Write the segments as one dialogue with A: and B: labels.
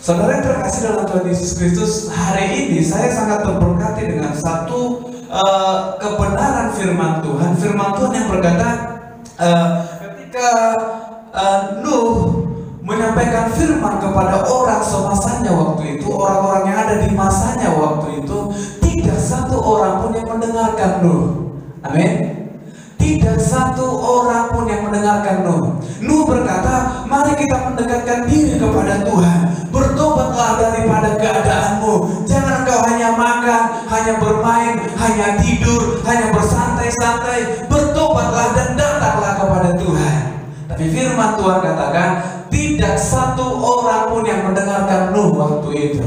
A: Saudara yang terkasih dalam Tuhan Yesus Kristus, hari ini saya sangat terberkati dengan satu kebenaran firman Tuhan. Firman Tuhan yang berkata, ketika Nuh menyampaikan firman kepada orang semasanya waktu itu, orang-orang yang ada di masanya waktu itu, tidak satu orang pun yang mendengarkan Nuh. Amin. Tidak satu orang pun yang mendengarkan Nuh. Nuh berkata, mari kita mendekatkan diri kepada Tuhan. Bertobatlah daripada keadaanmu. Jangan engkau hanya makan, hanya bermain, hanya tidur, hanya bersantai-santai. Bertobatlah dan datanglah kepada Tuhan. Tapi firman Tuhan katakan, tidak satu orang pun yang mendengarkan Nuh waktu itu.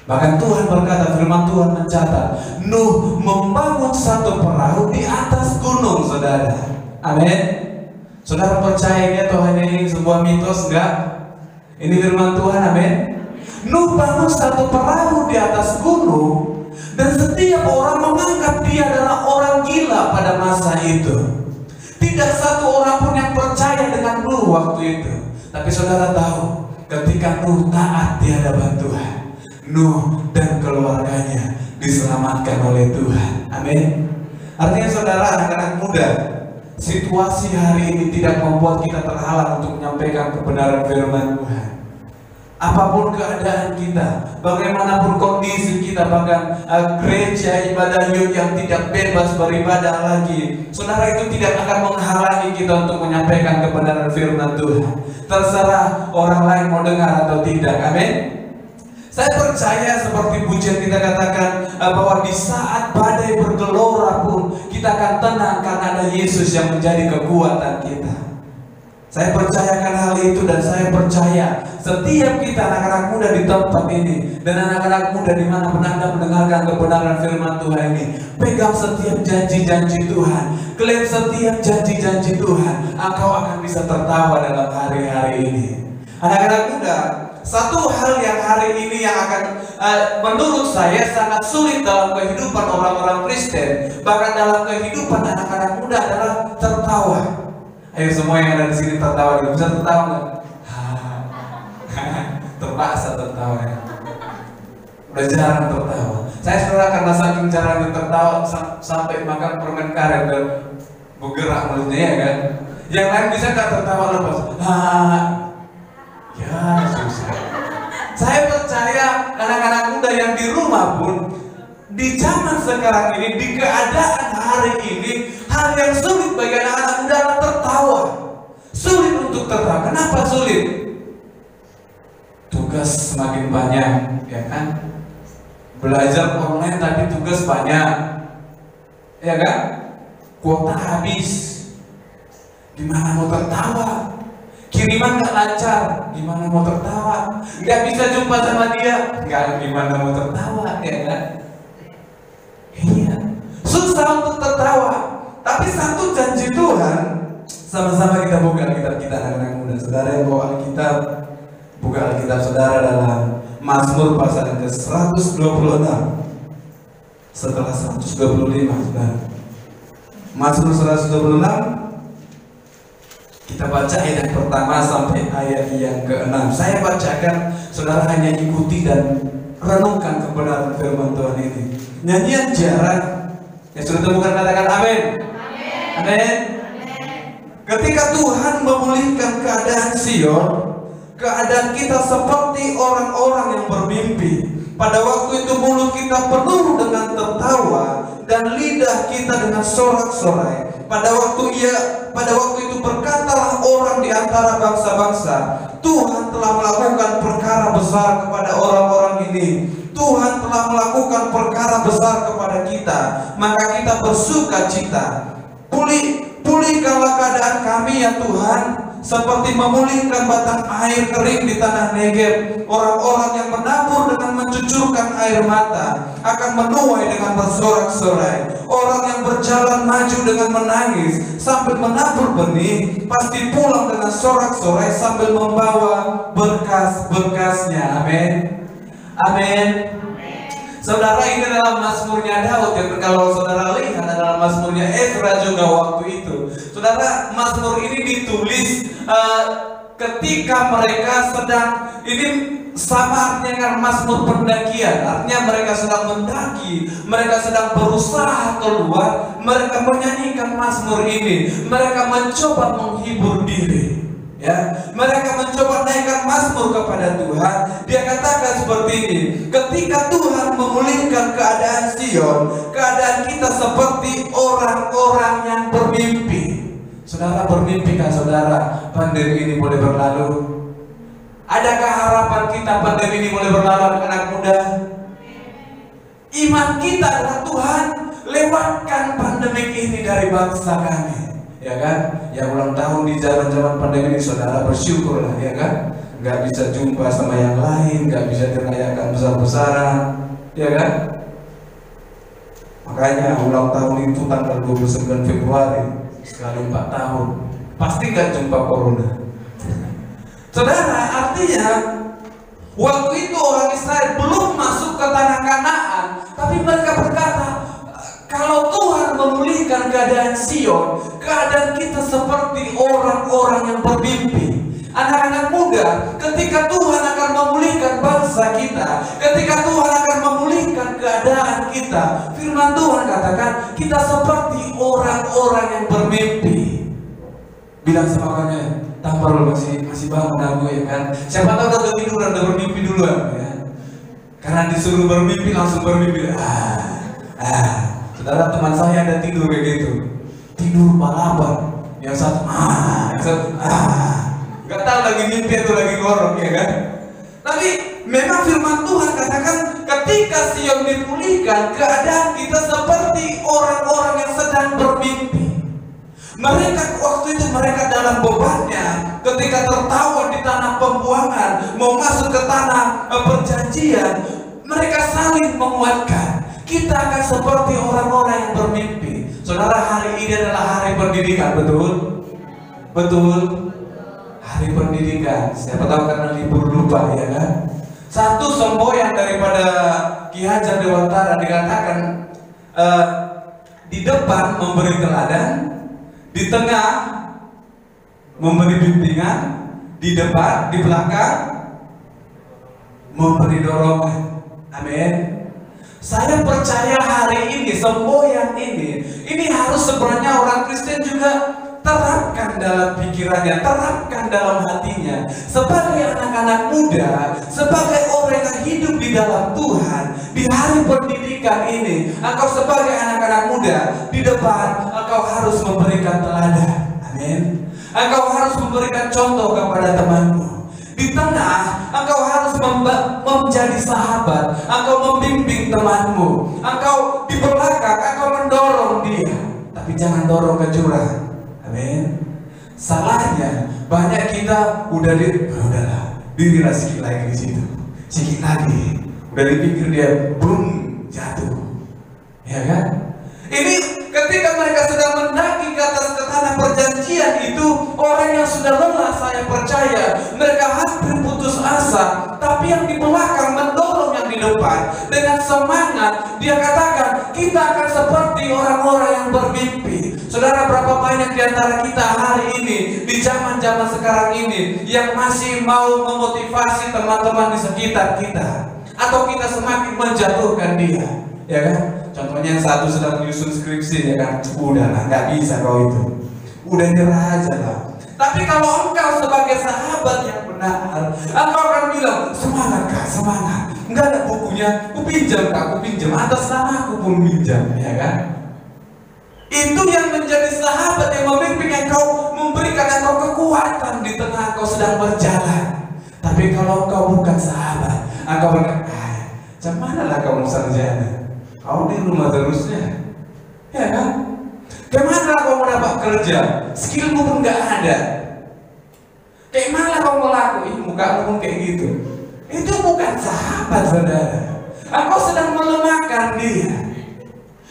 A: Bahkan Tuhan berkata, firman Tuhan mencatat, Nuh membangun satu perahu di atas gunung, saudara. Amin. Saudara percaya Tuhan ini sebuah mitos enggak? Ini firman Tuhan, amin. Nuh bangun satu perahu di atas gunung, dan setiap orang menganggap dia adalah orang gila pada masa itu. Tidak satu orang pun yang percaya dengan Nuh waktu itu. Tapi saudara tahu, ketika Nuh taat di hadapan Tuhan, Nuh dan keluarganya diselamatkan oleh Tuhan. Amin. Artinya saudara, anak-anak muda, situasi hari ini tidak membuat kita terhalang untuk menyampaikan kebenaran firman Tuhan. Apapun keadaan kita, bagaimanapun kondisi kita, bahkan gereja ibadah youth yang tidak bebas beribadah lagi, saudara, itu tidak akan menghalangi kita untuk menyampaikan kebenaran firman Tuhan. Terserah orang lain mau dengar atau tidak. Amin. Saya percaya seperti pujian kita katakan, bahwa di saat badai bergelora pun kita akan tenang karena ada Yesus yang menjadi kekuatan kita. Saya percayakan hal itu, dan saya percaya setiap kita anak-anak muda di tempat ini dan anak-anak muda di mana Anda mendengarkan kebenaran firman Tuhan ini, pegang setiap janji-janji Tuhan, klaim setiap janji-janji Tuhan, engkau akan bisa tertawa dalam hari-hari ini. Anak-anak muda, satu hal yang hari ini yang akan menurut saya sangat sulit dalam kehidupan orang-orang Kristen, bahkan dalam kehidupan anak-anak muda, adalah tertawa. Ayo semua yang ada di sini tertawa, bisa tertawa nggak? Terpaksa tertawa ya. Udah jarang tertawa. Saya saudara karena saking jarangnya tertawa sampai makan permen karet dan bergerak mulutnya ya kan. Yang lain bisa nggak tertawa lepas? Ya susah. Saya percaya anak-anak muda yang di rumah pun di zaman sekarang ini, di keadaan hari ini, hal yang sulit bagi anak-anak muda adalah tertawa. Sulit untuk tertawa. Kenapa sulit? Tugas semakin banyak, ya kan? Belajar online tapi tugas banyak, ya kan? Kuota habis. Gimana mau tertawa? Kiriman nggak lancar, gimana mau tertawa? Nggak bisa jumpa sama dia, nggak, gimana mau tertawa, ya kan? Iya, susah untuk tertawa. Tapi satu janji Tuhan, sama-sama kita buka Alkitab kita anak-anak muda. Saudara yang bawa Alkitab, buka Alkitab saudara dalam Mazmur pasal yang ke-126 setelah 125, saudara. Mazmur 126, kita baca ayat yang pertama sampai ayat yang ke-6. Saya bacakan, saudara hanya ikuti dan renungkan kebenaran firman Tuhan ini. Nyanyian Jarak yang sudah temukan, katakan amin. Amin. Ketika Tuhan memulihkan keadaan Sion, keadaan kita seperti orang-orang yang bermimpi. Pada waktu itu mulut kita penuh dengan tertawa dan lidah kita dengan sorak-sorai. Pada waktu itu berkatalah orang di antara bangsa-bangsa, Tuhan telah melakukan perkara besar kepada orang-orang ini. Tuhan telah melakukan perkara besar kepada kita, maka kita bersuka cita. Pulihkanlah keadaan kami ya Tuhan, seperti memulihkan batang air kering di tanah Negeb. Orang-orang yang menabur dengan mencucurkan air mata akan menuai dengan bersorak-sorai. Orang yang berjalan maju dengan menangis sambil menabur benih pasti pulang dengan sorak-sorai sambil membawa berkas-berkasnya. Amin. Amin. Saudara, ini adalah Mazmurnya Daud. Ya, kalau saudara lihat adalah Mazmurnya Ezra juga waktu itu. Saudara, Mazmur ini ditulis ketika mereka sedang, ini sama artinya kan Mazmur pendakian. Artinya mereka sedang mendaki, mereka sedang berusaha keluar, mereka menyanyikan Mazmur ini. Mereka mencoba menghibur diri. Ya, mereka mencoba naikkan Mazmur kepada Tuhan. Dia katakan seperti ini, ketika Tuhan memulihkan keadaan Sion, keadaan kita seperti orang-orang yang bermimpi. Saudara, bermimpi kan saudara pandemi ini boleh berlalu? Adakah harapan kita pandemi ini boleh berlalu, anak muda? Iman kita adalah Tuhan, lewatkan pandemi ini dari bangsa kami. Ya kan, yang ulang tahun di zaman-zaman pandemi ini, saudara bersyukurlah, ya kan, nggak bisa jumpa sama yang lain, nggak bisa dirayakan besar-besaran, ya kan. Makanya ulang tahun itu tanggal 29 Februari sekali 4 tahun, pasti nggak jumpa corona. Saudara, artinya waktu itu orang Israel belum masuk ke tanah Kanaan, tapi mereka berkata, kalau Tuhan memulihkan keadaan Sion, keadaan kita seperti orang-orang yang bermimpi. Anak-anak muda, ketika Tuhan akan memulihkan bangsa kita, ketika Tuhan akan memulihkan keadaan kita, firman Tuhan katakan kita seperti orang-orang yang bermimpi. Bilang sama orangnya, tampar lu masih bangun aku, ya kan. Siapa tahu udah ketiduran, udah bermimpi duluan, ya. Karena disuruh bermimpi langsung bermimpi. Saudara, teman saya ada tidur kayak gitu, tidur balapan, yang satu nggak tahu lagi mimpi atau lagi ngorok, ya kan. Tapi memang firman Tuhan katakan ketika Sion dipulihkan, keadaan kita seperti orang-orang yang sedang bermimpi. Mereka waktu itu mereka dalam bebannya, ketika tertawa di tanah pembuangan, mau masuk ke tanah perjanjian, mereka saling menguatkan. Kita akan seperti orang-orang yang bermimpi. Saudara, hari ini adalah hari pendidikan, betul? Betul? Hari pendidikan. Siapa tahu karena libur lupa, ya kan? Satu semboyan daripada Ki Hajar Dewantara dikatakan di depan memberi teladan, di tengah memberi bimbingan, di depan, di belakang memberi dorongan. Amin. Saya percaya hari ini semboyan ini harus sebenarnya orang Kristen juga terapkan dalam pikirannya, terapkan dalam hatinya. Sebagai anak-anak muda, sebagai orang yang hidup di dalam Tuhan, di hari pendidikan ini, engkau sebagai anak-anak muda, di depan engkau harus memberikan teladan. Amin. Engkau harus memberikan contoh kepada temanmu. Di tengah, engkau harus menjadi sahabat. Engkau membimbing temanmu. Engkau di belakang, engkau mendorong dia. Tapi jangan dorong ke jurang. Amin. Salahnya banyak kita udahlah, dirilah sikit lagi di situ, sikit lagi, udah dipikir dia belum jatuh, ya kan? Ini ketika mereka sedang mendaki ke atas ke tanah perjanjian itu, orang yang sudah lelah, saya percaya mereka hampir putus asa. Tapi yang di belakang mendorong yang di depan dengan semangat. Dia katakan kita akan seperti orang-orang yang bermimpi. Saudara, berapa banyak di antara kita hari ini di zaman-zaman sekarang ini yang masih mau memotivasi teman-teman di sekitar kita, atau kita semakin menjatuhkan dia, ya kan? Contohnya yang satu sedang menyusun skripsi, ya kan? Udahlah, nggak bisa kau itu, udah nyerah aja lah. Tapi kalau engkau sebagai sahabat yang benar, engkau akan bilang semangat kak, semangat. Enggak ada bukunya, aku pinjam kak, aku pinjam atas nama aku pun pinjam, ya kan? Itu yang menjadi sahabat yang memimpin engkau, memberikan engkau kekuatan di tengah engkau sedang berjalan. Tapi kalau engkau bukan sahabat, engkau berkata, macam mana lah kau sarjana? Kau di rumah terusnya, ya kan? Kemana kau mau dapat kerja? Skillmu pun nggak ada. Kayak mana kau mau laku? Muka pun kayak gitu. Itu bukan sahabat, saudara. Engkau sedang melemahkan dia.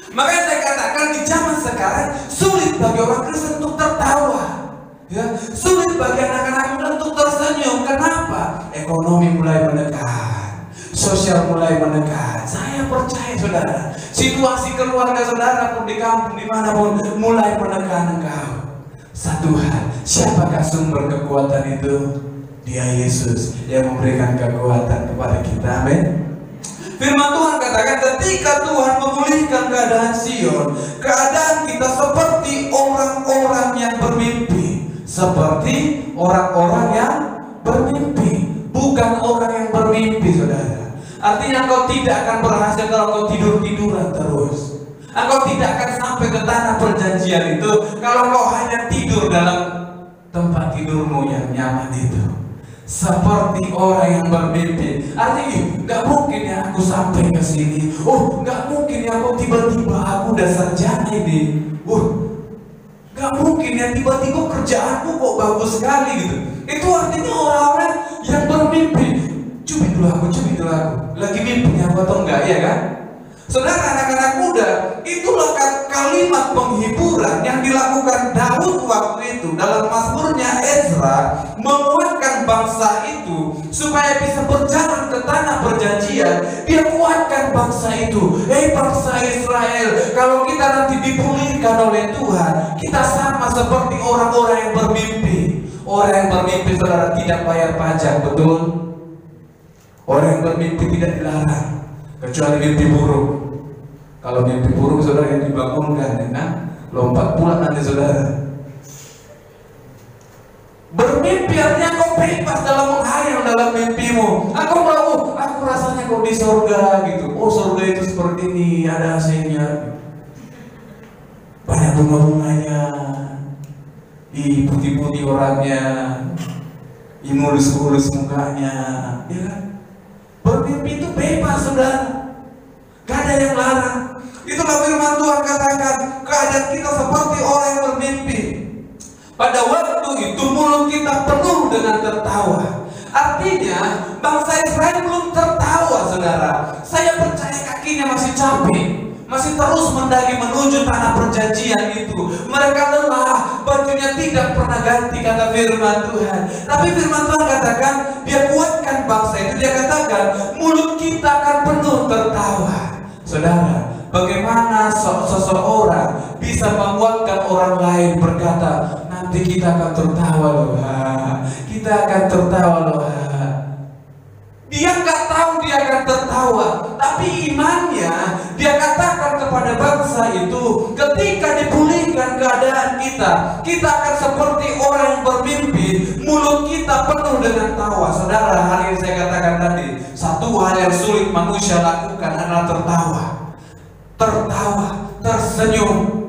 A: Makanya saya katakan di zaman sekarang sulit bagi orang Kristen untuk tertawa, ya, sulit bagi anak-anak muda untuk tersenyum. Kenapa? Ekonomi mulai menekan, sosial mulai menekan. Saya percaya saudara, situasi keluarga saudara pun di kampung dimanapun mulai menekan engkau. Satu hal, siapakah sumber kekuatan itu? Dia Yesus yang memberikan kekuatan kepada kita. Amin. Firman Tuhan katakan ketika Tuhan memulihkan keadaan Sion, keadaan kita seperti orang-orang yang bermimpi. Seperti orang-orang yang bermimpi, bukan orang yang bermimpi, saudara. Artinya engkau tidak akan berhasil kalau engkau tidur-tiduran terus. Engkau tidak akan sampai ke tanah perjanjian itu kalau engkau hanya tidur dalam tempat tidurmu yang nyaman itu. Seperti orang yang bermimpi. Artinya nggak mungkin ya aku sampai ke sini. Oh, nggak mungkin ya aku tiba-tiba aku udah sarjana ini. Nggak mungkin ya tiba-tiba kerjaanku kok bagus sekali gitu. Itu artinya orang-orang yang bermimpi. Cubit dulu aku. Lagi mimpi apa atau enggak, ya kan? Saudara, anak-anak muda, itulah kalimat penghiburan yang dilakukan Daud waktu itu dalam Mazmurnya. Ezra menguatkan bangsa itu supaya bisa berjalan ke tanah perjanjian. Dia kuatkan bangsa itu. Bangsa Israel, kalau kita nanti dipulihkan oleh Tuhan, kita sama seperti orang-orang yang bermimpi. Orang yang bermimpi, saudara, tidak bayar pajak, betul? Orang yang bermimpi tidak dilarang, kecuali mimpi buruk. Kalau mimpi buruk, saudara, yang dibangunkan, ya kan? Lompat pula nanti, saudara. Bermimpi artinya kau bebas dalam menghayal dalam mimpimu. Aku mau, aku rasanya kau di surga gitu. Oh, surga itu seperti ini, ada AC-nya, banyak bunga-bunganya, putih-putih orangnya, mulus-mulus mukanya, ya kan? Bermimpi itu bebas, saudara. Gak ada yang larang. Itulah firman Tuhan katakan, keadaan kita seperti orang yang bermimpi. Pada waktu itu mulut kita penuh dengan tertawa. Artinya bangsa Israel belum tertawa, saudara. Saya percaya kakinya masih capek, masih terus mendaki menuju tanah perjanjian itu. Mereka lelah, bajunya tidak pernah ganti, kata firman Tuhan. Tapi firman Tuhan katakan, dia kuatkan bangsa itu. Dia katakan, mulut kita akan penuh tertawa. Saudara, bagaimana seseorang bisa menguatkan orang lain berkata, nanti kita akan tertawa loh, kita akan tertawa loh. Dia nggak tahu dia akan tertawa, tapi imannya dia katakan kepada bangsa itu, ketika dipulihkan keadaan kita, kita akan seperti orang yang bermimpi, mulut kita penuh dengan tawa. Saudara, hari ini saya katakan tadi, satu hal yang sulit manusia lakukan adalah tertawa. Tertawa, tersenyum,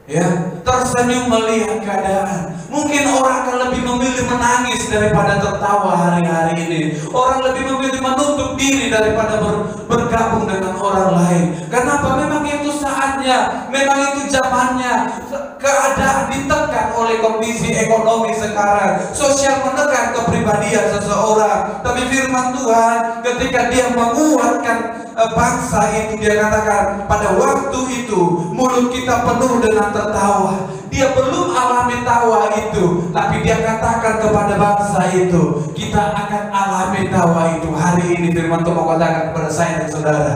A: ya, tersenyum melihat keadaan. Mungkin orang akan lebih memilih menangis daripada tertawa hari-hari ini. Orang lebih memilih menutup diri daripada bergabung dengan orang lain. Kenapa? Memang itu saatnya, memang itu zamannya. Keadaan ditekan oleh kondisi ekonomi sekarang, sosial menekan kepribadian seseorang. Tapi firman Tuhan ketika dia menguatkan bangsa itu, dia katakan pada waktu itu mulut kita penuh dengan tertawa. Dia belum alami tawa itu, tapi dia katakan kepada bangsa itu, kita akan alami tawa itu. Hari ini firman Tuhan mau katakan kepada saya dan saudara,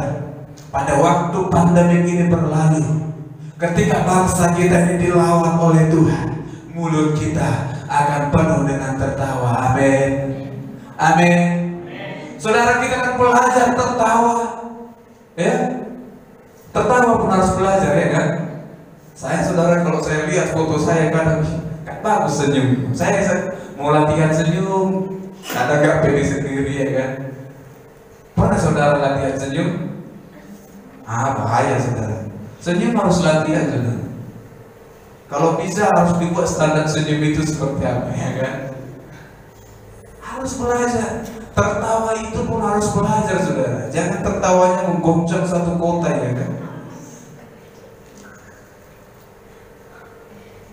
A: pada waktu pandemi ini berlalu, ketika bangsa kita ini dilawan oleh Tuhan, mulut kita akan penuh dengan tertawa. Amin. Amin. Saudara, kita akan belajar tertawa, ya. Tertawa pun harus belajar, ya kan? Saya, saudara, kalau saya lihat foto saya kadang bagus senyum. Saya mau latihan senyum, kadang gak pede sendiri, ya kan? Pernah saudara latihan senyum? Bahaya, saudara. Senyum harus latihan, saudara. Kalau bisa harus dibuat standar senyum itu seperti apa, ya kan? Harus belajar. Tertawa itu pun harus belajar, saudara. Jangan tertawanya menggoncang satu kota, ya kan?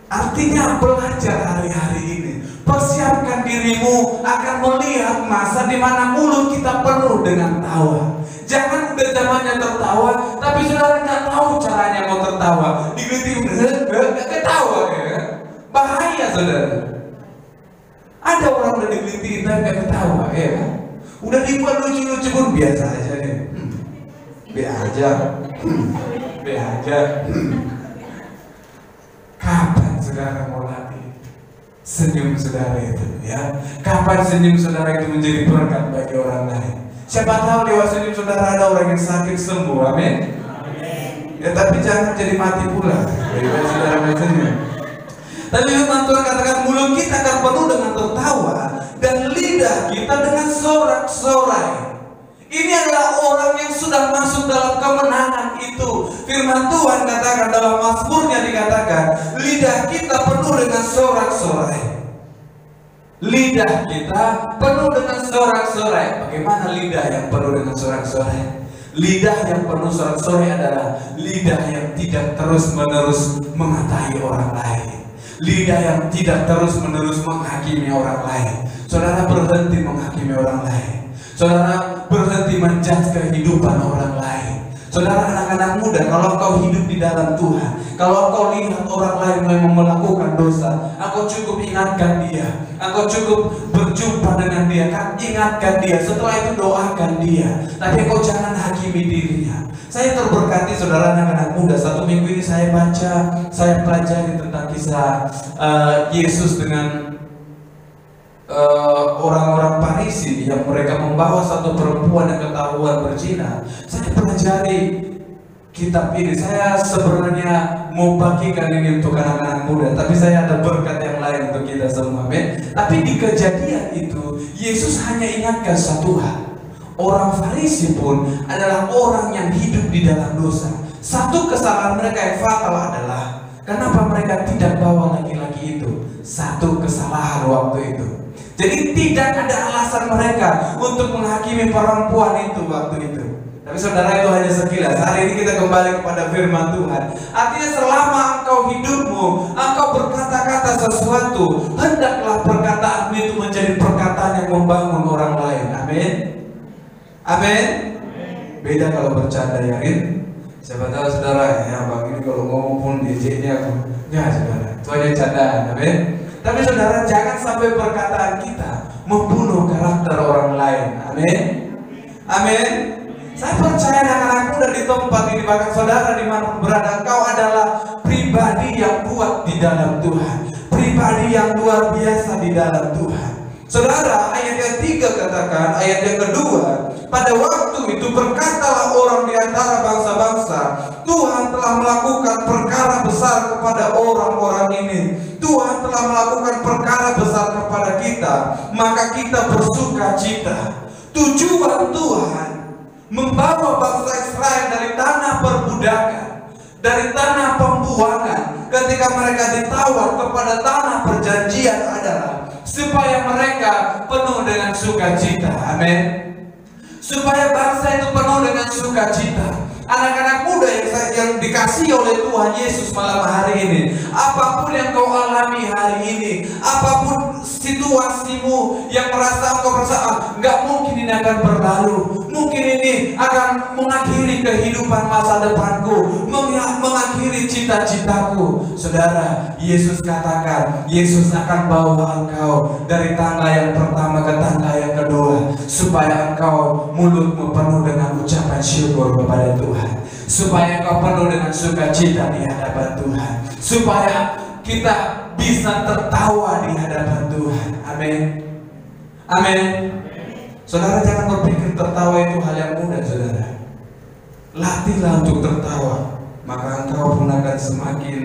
A: Artinya belajar hari-hari ini. Persiapkan dirimu akan melihat masa di mana mulut kita penuh dengan tawa. Jangan udah zamannya tertawa, tapi saudara nggak tahu caranya mau tertawa. Digelitik nggak ketawa, ya. Bahaya, saudara. Ada orang udah digelitik tapi nggak ketawa, ya. Udah dibuat lucu-lucu pun biasa aja deh. Be aja. Kapan saudara mau latih senyum saudara itu, ya? Kapan senyum saudara itu menjadi berkat bagi orang lain? Siapa tahu lewat senyum saudara ada orang yang sakit sembuh. Amin. Ya, tapi jangan jadi mati pula daripada saudara senyum. Tapi firman Tuhan katakan mulut kita akan penuh dengan tertawa dan lidah kita dengan sorak-sorai. Ini adalah orang yang sudah masuk dalam kemenangan itu. Firman Tuhan katakan dalam Mazmurnya, dikatakan lidah kita penuh dengan sorak-sorai. Lidah kita penuh dengan sorak-sorai. Bagaimana lidah yang penuh dengan sorak-sorai? Lidah yang penuh sorak-sorai adalah lidah yang tidak terus-menerus mengatai orang lain. Lidah yang tidak terus-menerus menghakimi orang lain. Saudara, berhenti menghakimi orang lain. Saudara, berhenti menjudge kehidupan orang lain. Saudara, anak-anak muda, kalau kau hidup di dalam Tuhan, kalau kau lihat orang lain memang melakukan dosa, aku cukup ingatkan dia, aku cukup berjumpa dengan dia, ingatkan dia, setelah itu doakan dia, tapi kau jangan hakimi dirinya. Saya terberkati, saudara, anak-anak muda. Satu minggu ini saya baca, saya pelajari tentang kisah Yesus dengan orang-orang Farisi yang mereka membawa satu perempuan yang ketahuan berzina. Saya pelajari kitab ini. Saya sebenarnya mau bagikan ini untuk anak-anak muda, tapi saya ada berkat yang lain untuk kita semua. Tapi di kejadian itu Yesus hanya ingatkan satu hal. Orang Farisi pun adalah orang yang hidup di dalam dosa. Satu kesalahan mereka yang fatal adalah kenapa mereka tidak bawa laki-laki itu. Satu kesalahan waktu itu. Jadi tidak ada alasan mereka untuk menghakimi perempuan itu waktu itu. Tapi saudara, itu hanya sekilas. Hari ini kita kembali kepada firman Tuhan. Artinya selama engkau hidupmu, engkau berkata-kata sesuatu, hendaklah perkataanmu itu menjadi perkataan yang membangun orang lain. Amin. Amin. Beda kalau bercanda, ya Rin. Siapa tahu saudara, ya bang ini kalau ngomong pun DJ-nya aku. Ya saudara, itu hanya candaan. Amin. Tapi saudara, jangan sampai perkataan kita membunuh karakter orang lain. Amin. Amin. Saya percaya anak-anak muda di tempat ini, bahkan saudara dimanapun berada, engkau adalah pribadi yang kuat di dalam Tuhan, pribadi yang luar biasa di dalam Tuhan. Saudara, ayat yang 3 katakan, ayat yang kedua, pada waktu itu berkatalah orang di antara bangsa-bangsa, Tuhan telah melakukan perkara besar kepada orang-orang ini. Tuhan telah melakukan perkara besar kepada kita, maka kita bersuka cita. Tujuan Tuhan membawa bangsa Israel dari tanah perbudakan, dari tanah pembuangan, ketika mereka ditawar kepada tanah perjanjian adalah supaya mereka penuh dengan sukacita. Amin. Supaya bangsa itu penuh dengan sukacita. Anak-anak muda yang dikasihi oleh Tuhan Yesus malam hari ini, apapun yang kau alami hari ini, apapun situasimu yang merasa engkau merasa nggak mungkin ini akan berlalu, mungkin ini akan mengakhiri kehidupan masa depanku, mengakhiri cita-citaku. Saudara, Yesus katakan, Yesus akan bawa engkau dari tangga yang pertama ke tangga yang kedua, supaya engkau mulutmu penuh dengan ucapan syukur kepada Tuhan, supaya engkau penuh dengan sukacita di hadapan Tuhan, supaya kita bisa tertawa di hadapan Tuhan. Amin. Amin. Saudara, jangan berpikir tertawa itu hal yang mudah, saudara. Latihlah untuk tertawa, maka engkau pun akan semakin.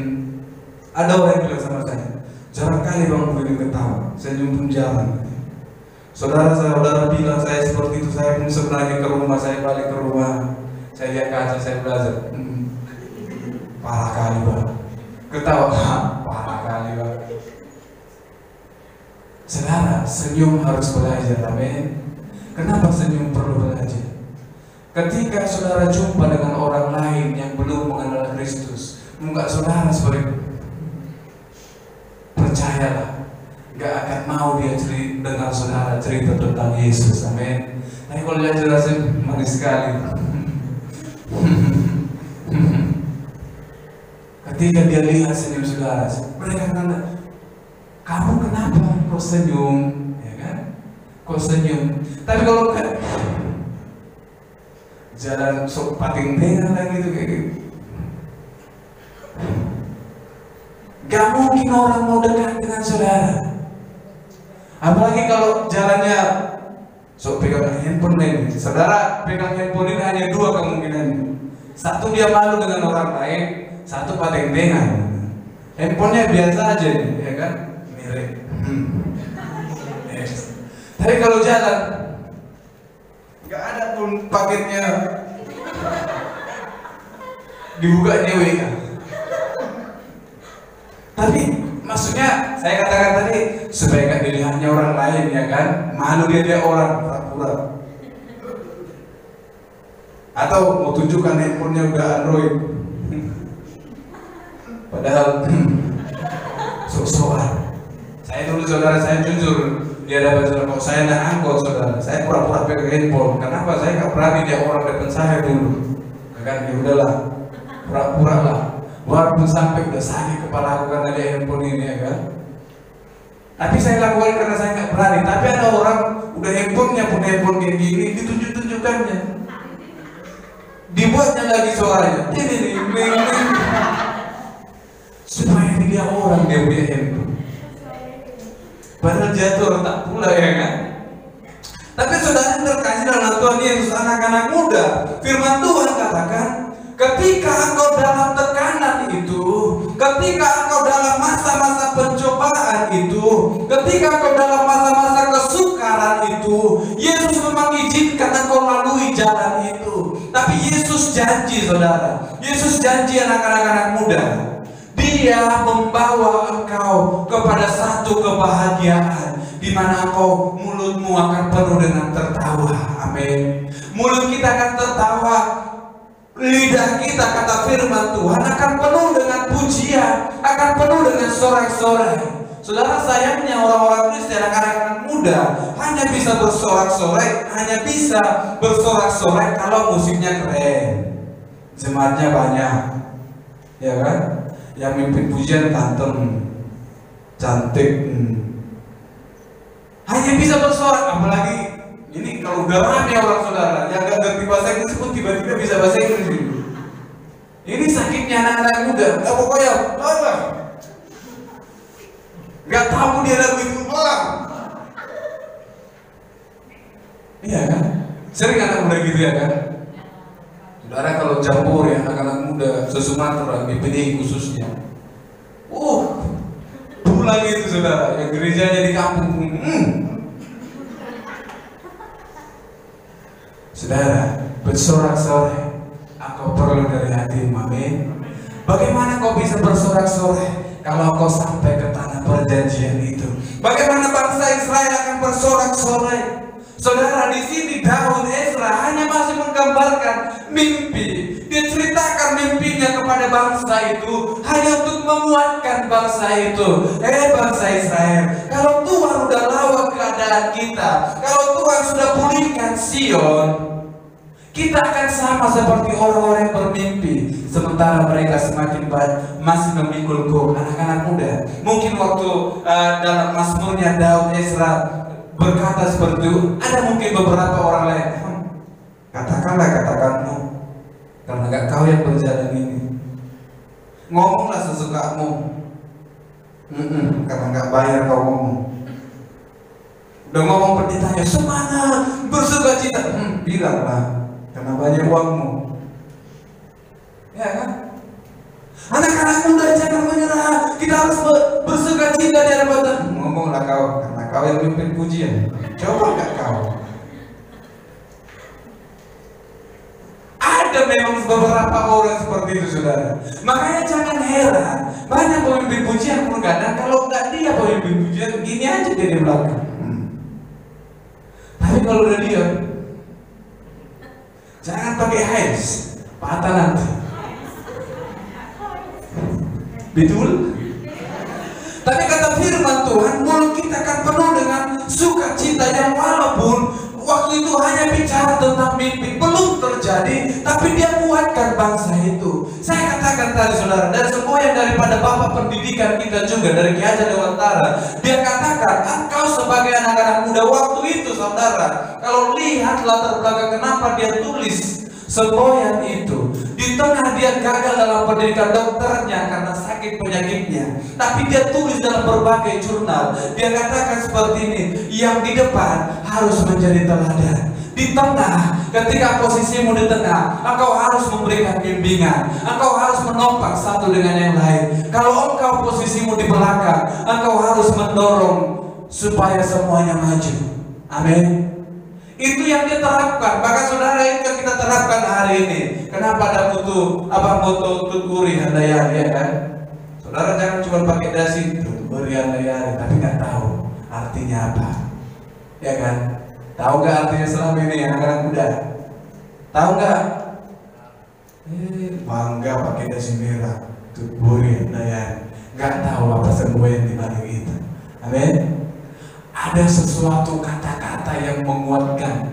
A: Ada orang yang bilang sama saya, jarang kali bang begini ketawa, senyum pun jarang. Saudara bilang saya seperti itu, saya pun sebenarnya ke rumah, saya balik ke rumah, saya lihat kaca, saya belajar. Parah kali bang, ketawa, parah kali bang. Saudara, senyum harus belajar. Amin. Kenapa senyum perlu belajar? Ketika saudara jumpa dengan orang lain yang belum mengenal Kristus, muka saudara seperti, percayalah, gak akan mau dia dengar saudara cerita tentang Yesus. Amin. Tapi kalau dia jelasin, manis sekali. Ketika dia lihat senyum saudara, mereka tanya, kamu kenapa kok senyum? Ya kan? Kok senyum? Tapi kalau enggak, jalan sok pating dengan lagi gitu kayak gitu, gak mungkin orang mau dekat dengan saudara. Apalagi kalau jalannya sok pegang handphone ini. Saudara pegang handphone ini hanya dua kemungkinan. Satu, dia malu dengan orang lain. Satu, paling dengan handphonenya biasa aja nih, ya kan, mirip. Yes. Tapi kalau jalan nggak ada pun paketnya, dibukanya WA. Tapi maksudnya saya katakan tadi supaya gak dilihatnya orang lain, ya kan, malu dia orang pura-pura. Atau mau tunjukkan handphonenya udah Android. Padahal sok-sokan. Saya dulu saudara, saya jujur dia dapat saudara, kok saya naik angkot saudara, saya pura-pura pegang handphone. Kenapa? Saya nggak berani dia orang depan saya dulu. Kan ya udahlah, pura-pura lah. Walaupun sampai udah sakit kepala aku karena dia handphone ini, ya kan. Tapi saya lakukan karena saya nggak berani. Tapi ada orang udah handphonenya pun handphone kayak gini, ditunjuk-tunjukkannya, dibuatnya lagi suaranya, ini supaya dia orang dia punya handphone. Padahal jatuh tak pula, ya kan. Tapi saudara terkasih dalam Tuhan Yesus, anak-anak muda, firman Tuhan katakan, ketika engkau dalam tekanan itu, ketika engkau dalam masa-masa pencobaan itu, ketika engkau dalam masa-masa kesukaran itu, Yesus memang izinkan engkau lalui jalan itu. Tapi Yesus janji, saudara, Yesus janji anak-anak muda, Dia membawa engkau kepada satu kebahagiaan. di mana engkau mulutmu akan penuh dengan tertawa. Amin. Mulut kita akan tertawa, lidah kita, kata firman Tuhan, akan penuh dengan pujian, akan penuh dengan sorak-sorai. Saudara, sayangnya orang-orang Kristen, anak-anak muda hanya bisa bersorak-sorai, kalau musiknya keren, jemaatnya banyak, ya kan? Yang mimpin pujian ganteng, cantik, hanya bisa bersorak. Apalagi ini kalau udah rame orang saudara yang gak ngerti bahasa Inggris pun tiba-tiba bisa bahasa Inggris. Ini sakitnya anak-anak muda. Pokoknya gak tahu dia lagu itu iya kan? Sering anak muda gitu ya kan? Saudara kalau campur ya anak-anak muda se-Sumatera, BPD khususnya, pulang itu saudara, yang gerejanya di kampung. Saudara, bersorak-sorai engkau perlu dari hatimu. Amin. Bagaimana kau bisa bersorak-sorai kalau kau sampai ke tanah perjanjian itu? Bagaimana bangsa Israel akan bersorak-sorai? Saudara, di sini Daud Ezra hanya masih menggambarkan mimpi. Dia ceritakan mimpinya kepada bangsa itu hanya untuk menguatkan bangsa itu. Bangsa Israel, kalau Tuhan sudah lawan keadaan kita, kalau Tuhan sudah pulihkan Sion, kita akan sama seperti orang-orang yang bermimpi, sementara mereka semakin masih memikul gol. Anak-anak muda, mungkin waktu dalam Mazmurnya Daud Ezra berkata seperti itu, ada mungkin beberapa orang lain, katakanlah katakanmu, karena gak kau yang berjalan ini. Ngomonglah sesukamu, karena gak bayar kau ngomong. Udah ngomong pendetanya, semangat, bersuka cita, bilanglah, karena banyak uangmu. Ya kan? Anak-anak muda jangan menyerah, kita harus bersuka cita di hadapan. Ngomonglah kau, karena kau yang mimpin pujian. Coba gak kau? Ada memang beberapa orang seperti itu saudara. Makanya jangan heran, banyak pemimpin pujian pun kadang kalau nggak dia pemimpin pujian, gini aja dia di belakang. Tapi kalau udah dia, jangan pakai highs, patah nanti. Betul? Tapi kata firman Tuhan, mulut kita akan penuh dengan sukacita yang walaupun waktu itu hanya bicara tentang mimpi, belum terjadi, tapi dia kuatkan bangsa itu. Saya katakan tadi saudara, dari semua yang daripada Bapak pendidikan kita juga, dari Ki Hajar Dewantara, dia katakan, engkau sebagai anak-anak muda waktu itu saudara, kalau lihat latar belakang kenapa dia tulis semboyan itu, di tengah dia gagal dalam pendidikan dokternya karena sakit penyakitnya, tapi dia tulis dalam berbagai jurnal. Dia katakan seperti ini, yang di depan harus menjadi teladan, di tengah, ketika posisimu di tengah, engkau harus memberikan bimbingan, engkau harus menopang satu dengan yang lain. Kalau engkau posisimu di belakang, engkau harus mendorong supaya semuanya maju. Amin. Itu yang dia terapkan. Maka saudara, itu yang kita terapkan hari ini. Kenapa ada moto tuturi handayani, ya kan? Saudara jangan cuma pakai dasi tuturi handayani tapi nggak tahu artinya apa, ya kan? Tahu nggak artinya selama ini anak-anak muda? Tahu nggak? Bangga pakai dasi merah tuturi handayani, nggak tahu apa semboyan di balik itu. Amin. Ada sesuatu kata-kata yang menguatkan,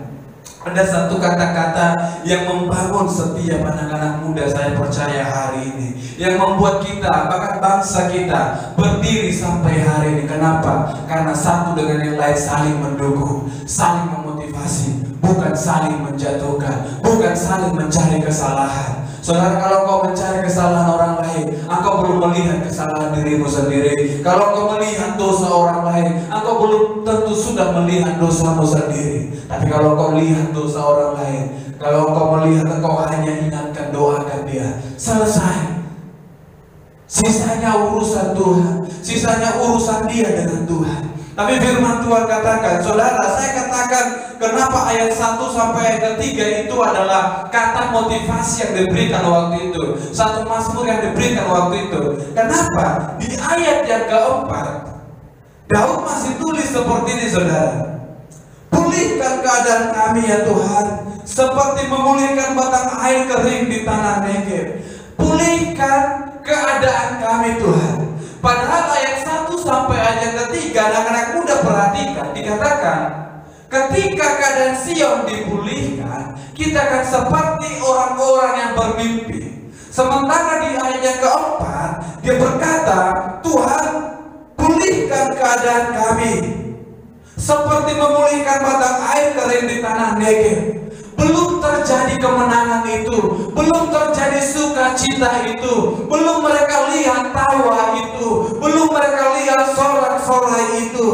A: ada satu kata-kata yang membangun setiap anak-anak muda, saya percaya hari ini, yang membuat kita, bahkan bangsa kita berdiri sampai hari ini. Kenapa? Karena satu dengan yang lain saling mendukung, saling memotivasi, bukan saling menjatuhkan, bukan saling mencari kesalahan. Saudara, kalau kau mencari kesalahan orang lain, engkau belum melihat kesalahan dirimu sendiri. Kalau kau melihat dosa orang lain, engkau belum tentu sudah melihat dosamu sendiri. Tapi kalau kau lihat dosa orang lain, kalau kau melihat, engkau hanya ingatkan, doakan dia, selesai. Sisanya urusan Tuhan, sisanya urusan dia dengan Tuhan. Tapi firman Tuhan katakan, saudara, saya katakan kenapa ayat 1 sampai ayat 3 itu adalah kata motivasi yang diberikan waktu itu, satu mazmur yang diberikan waktu itu. Kenapa? Di ayat yang keempat Daud masih tulis seperti ini, saudara. Pulihkan keadaan kami ya Tuhan, seperti memulihkan batang air kering di tanah Negev. Pulihkan keadaan kami Tuhan. Padahal ayat 1 sampai ayat 3, anak-anak muda perhatikan, dikatakan ketika keadaan Sion dipulihkan, kita akan seperti orang-orang yang bermimpi. Sementara di ayat yang keempat, dia berkata, Tuhan pulihkan keadaan kami seperti memulihkan batang air kering di tanah Negev. Belum terjadi kemenangan itu, belum terjadi sukacita itu, belum mereka lihat tawa itu, belum mereka lihat sorak-sorai itu.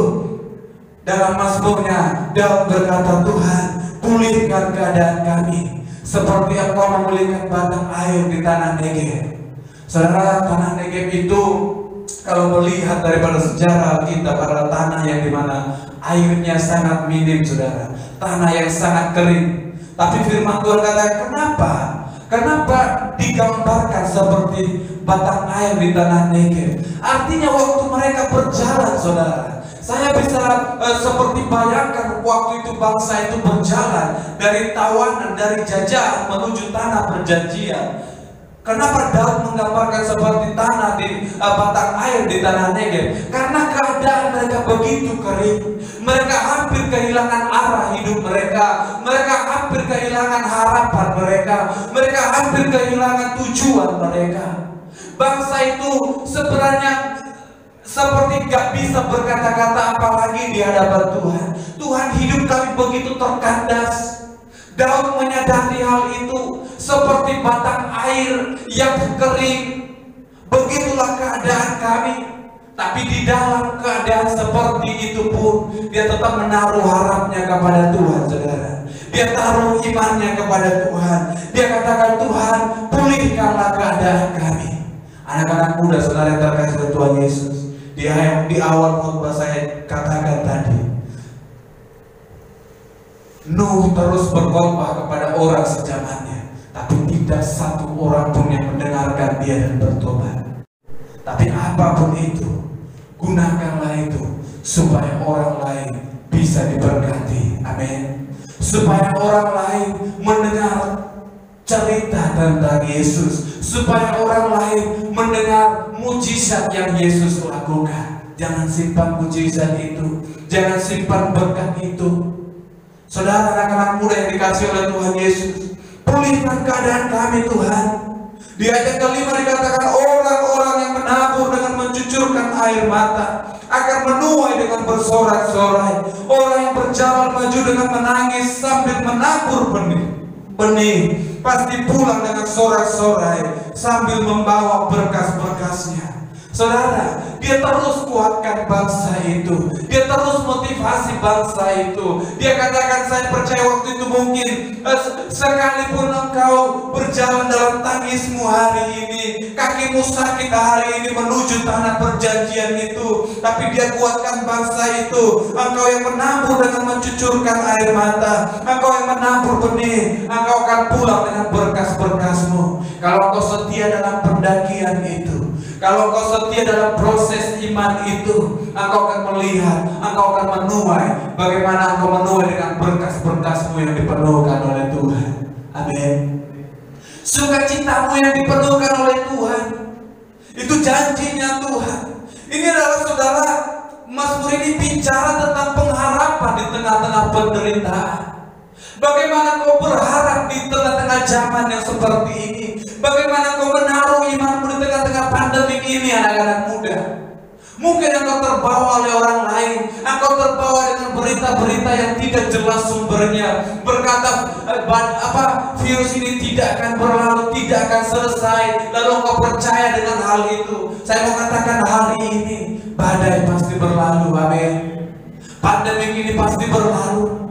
A: Dalam mazmurnya Daud berkata, Tuhan pulihkan keadaan kami seperti Engkau memulihkan batang air di tanah Negev. Saudara, tanah Negev itu kalau melihat daripada sejarah kita pada tanah yang dimana airnya sangat minim, saudara, tanah yang sangat kering. Tapi firman Tuhan katakan, kenapa digambarkan seperti batang air di tanah Negev? Artinya waktu mereka berjalan, saudara, saya bisa seperti bayangkan waktu itu bangsa itu berjalan dari tawanan, dari jajahan menuju tanah perjanjian. Kenapa Daud menggambarkan seperti tanah di batang air di tanah Negev? Karena keadaan mereka begitu kering. Mereka hampir kehilangan arah hidup mereka. Mereka hampir kehilangan harapan mereka. Mereka hampir kehilangan tujuan mereka. Bangsa itu sebenarnya seperti gak bisa berkata-kata apalagi di hadapan Tuhan. Tuhan, hidup kami begitu terkandas. Daud menyadari hal itu, seperti batang air yang kering. Begitulah keadaan kami. Tapi di dalam keadaan seperti itu pun, dia tetap menaruh harapnya kepada Tuhan, saudara. Dia taruh imannya kepada Tuhan. Dia katakan, Tuhan pulihkanlah keadaan kami. Anak-anak muda, saudara yang terkasih oleh Tuhan Yesus, di awal khotbah saya katakan tadi, Nuh terus berkhotbah kepada orang sejamannya, tapi tidak satu orang pun yang mendengarkan dia dan bertobat. Tapi apapun itu, gunakanlah itu supaya orang lain bisa diberkati. Amin. Supaya orang lain mendengar cerita tentang Yesus, supaya orang lain mendengar mujizat yang Yesus lakukan. Jangan simpan mujizat itu, jangan simpan berkat itu. Saudara, anak-anak muda yang dikasih oleh Tuhan Yesus, pulihkan keadaan kami Tuhan. Di ayat kelima dikatakan, orang-orang yang menabur dengan mencucurkan air mata akan menuai dengan bersorak-sorai. Orang yang berjalan maju dengan menangis sambil menabur benih pasti pulang dengan sorak-sorai sambil membawa berkas-berkasnya. Saudara, dia terus kuatkan bangsa itu. Dia terus motivasi bangsa itu. Dia katakan, saya percaya waktu itu mungkin sekalipun engkau berjalan dalam tangismu hari ini, kakimu sakit hari ini menuju tanah perjanjian itu, tapi dia kuatkan bangsa itu. Engkau yang menabur dengan mencucurkan air mata, engkau yang menabur benih, engkau akan pulang dengan berkas-berkasmu. Kalau engkau setia dalam pendakian itu, kalau engkau setia dalam proses iman itu, engkau akan melihat, engkau akan menuai bagaimana engkau menuai dengan berkas-berkasmu yang dipenuhkan oleh Tuhan. Amin. Sukacitamu yang dipenuhkan oleh Tuhan, itu janjinya Tuhan. Ini adalah, saudara, mazmur ini bicara tentang pengharapan di tengah-tengah penderitaan. Bagaimana kau berharap di tengah-tengah zaman yang seperti ini? Bagaimana kau menaruh imanmu di tengah-tengah pandemi ini, anak-anak muda? Mungkin engkau terbawa oleh orang lain, engkau terbawa dengan berita-berita yang tidak jelas sumbernya, berkata virus ini tidak akan berlalu, tidak akan selesai, lalu engkau percaya dengan hal itu. Saya mau katakan hari ini badai pasti berlalu. Amin. Pandemi ini pasti berlalu.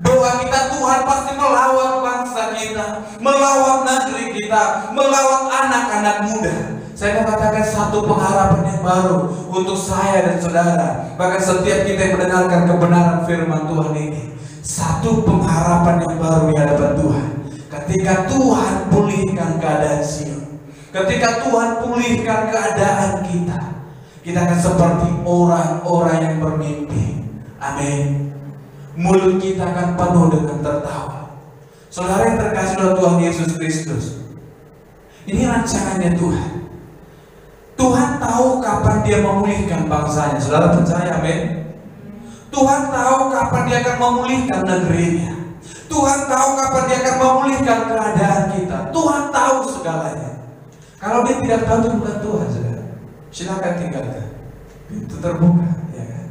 A: Doa kita, Tuhan pasti melawat bangsa kita, melawat negeri kita, melawat anak-anak muda. Saya mau katakan satu pengharapan yang baru untuk saya dan saudara, bahkan setiap kita yang mendengarkan kebenaran firman Tuhan ini. Satu pengharapan yang baru di hadapan Tuhan. Ketika Tuhan pulihkan keadaan Sion, ketika Tuhan pulihkan keadaan kita, Kita akan seperti orang-orang yang bermimpi. Amin. Mulut kita akan penuh dengan tertawa. Saudara yang terkasih oleh Tuhan Yesus Kristus, ini rancangannya Tuhan. Tuhan tahu kapan Dia memulihkan bangsanya. Saudara percaya, amin? Tuhan tahu kapan Dia akan memulihkan negerinya. Tuhan tahu kapan Dia akan memulihkan keadaan kita. Tuhan tahu segalanya. Kalau Dia tidak tahu, itu bukan Tuhan, saudara. Silakan tinggalkan. Pintu terbuka, ya kan?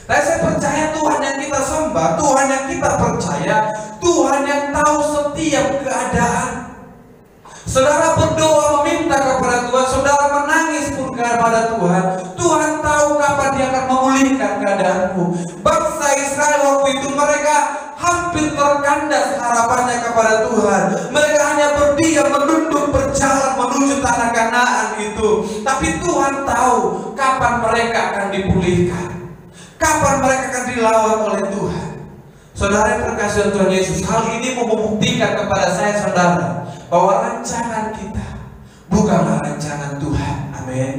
A: Tapi saya percaya Tuhan yang kita sembah, Tuhan yang kita percaya, Tuhan yang tahu setiap keadaan. Saudara berdoa meminta kepada Tuhan, saudara menangis pun kepada Tuhan. Tuhan tahu kapan Dia akan memulihkan keadaanmu. Bangsa Israel waktu itu mereka hampir terkandas harapannya kepada Tuhan. Mereka hanya berdiam, menunduk, berjalan menuju tanah Kanaan itu. Tapi Tuhan tahu kapan mereka akan dipulihkan, kapan mereka akan dilawan oleh Tuhan. Saudara yang terkasih Tuhan Yesus, hal ini membuktikan kepada saya, saudara, bahwa rancangan kita bukanlah rancangan Tuhan. Amin.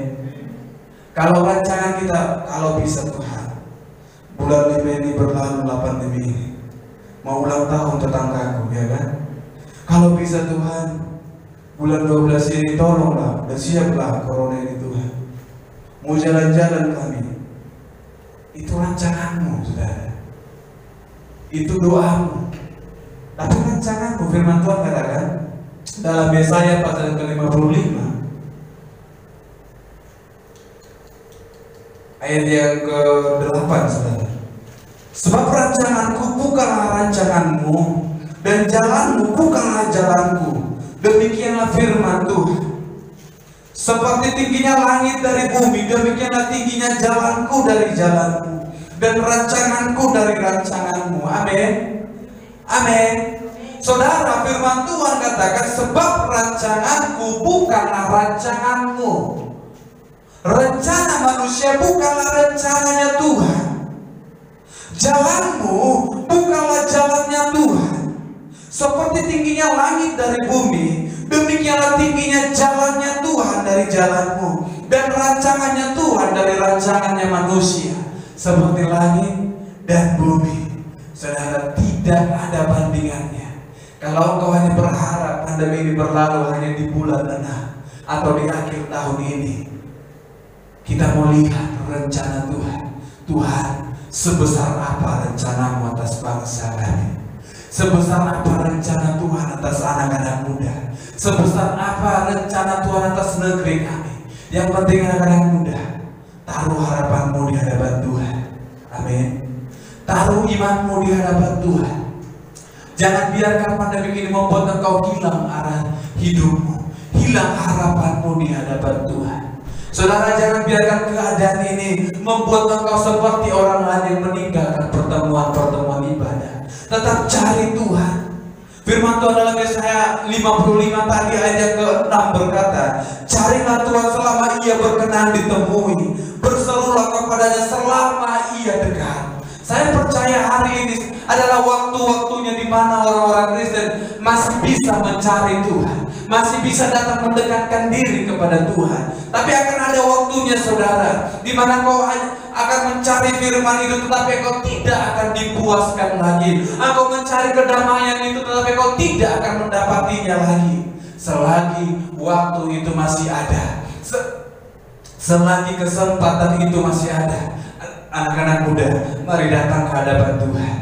A: Kalau rancangan kita, kalau bisa Tuhan, bulan 5 ini berlalu, 8 ini mau ulang tahun tetanggaku, ya kan? Kalau bisa Tuhan, bulan 12 ini tolonglah, bersiaplah corona ini Tuhan. Mau jalan-jalan kami. Itu rancanganmu, saudara. Itu doamu. Tapi rancanganmu, firman Tuhan katakan dalam Yesaya pasal ke-55 ayat yang ke-8, saudara. Sebab rancanganku bukanlah rancanganmu, dan jalanmu bukanlah jalanku. Demikianlah firman Tuhan. Seperti tingginya langit dari bumi, demikianlah tingginya jalanku dari jalanmu, dan rancanganku dari rancanganmu. Amin. Amin. Saudara, firman Tuhan katakan, sebab rancanganku bukanlah rancanganmu. Rencana manusia bukanlah rencananya Tuhan. Jalanmu bukanlah jalannya Tuhan. Seperti tingginya langit dari bumi, demikianlah tingginya jalannya Tuhan dari jalanmu, dan rancangannya Tuhan dari rancangannya manusia. Seperti langit dan bumi. Saudara, tidak ada bandingannya. Kalau engkau hanya berharap pandemi ini berlalu hanya di bulan 6 atau di akhir tahun ini, kita mau lihat rencana Tuhan. Tuhan, sebesar apa rencanamu atas bangsa kami? Sebesar apa rencana Tuhan atas anak-anak muda? Sebesar apa rencana Tuhan atas negeri kami? Yang penting anak-anak muda, taruh harapanmu di hadapan Tuhan. Amin. Taruh imanmu di hadapan Tuhan. Jangan biarkan pandemi ini membuat engkau hilang arah hidupmu, hilang harapanmu di hadapan Tuhan. Saudara, jangan biarkan keadaan ini membuat engkau seperti orang lain yang meninggalkan pertemuan-pertemuan ibadah. Tetap cari Tuhan. Firman Tuhan dalam Yesaya 55 tadi ayat ke-6 berkata, carilah Tuhan selama Ia berkenan ditemui, berserulah kepadanya selama Ia dekat. Saya percaya hari ini adalah waktu-waktunya di mana orang-orang Kristen masih bisa mencari Tuhan, masih bisa datang mendekatkan diri kepada Tuhan. Tapi akan ada waktunya, saudara, di mana kau akan mencari firman itu, tetapi kau tidak akan dipuaskan lagi. Engkau mencari kedamaian itu, tetapi kau tidak akan mendapatinya lagi. Selagi waktu itu masih ada, selagi kesempatan itu masih ada, anak-anak muda, mari datang ke hadapan Tuhan.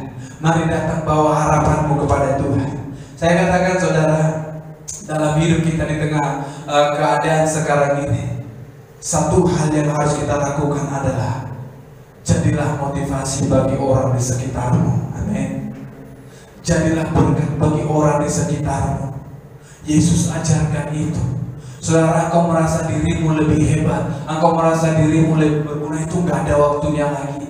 A: Mari datang bawa harapanmu kepada Tuhan. Saya katakan, saudara, dalam hidup kita di tengah keadaan sekarang ini, satu hal yang harus kita lakukan adalah jadilah motivasi bagi orang di sekitarmu. Amin. Jadilah berkat bagi orang di sekitarmu. Yesus ajarkan itu. Saudara, engkau merasa dirimu lebih hebat, engkau merasa dirimu lebih berguna, itu nggak ada waktunya lagi,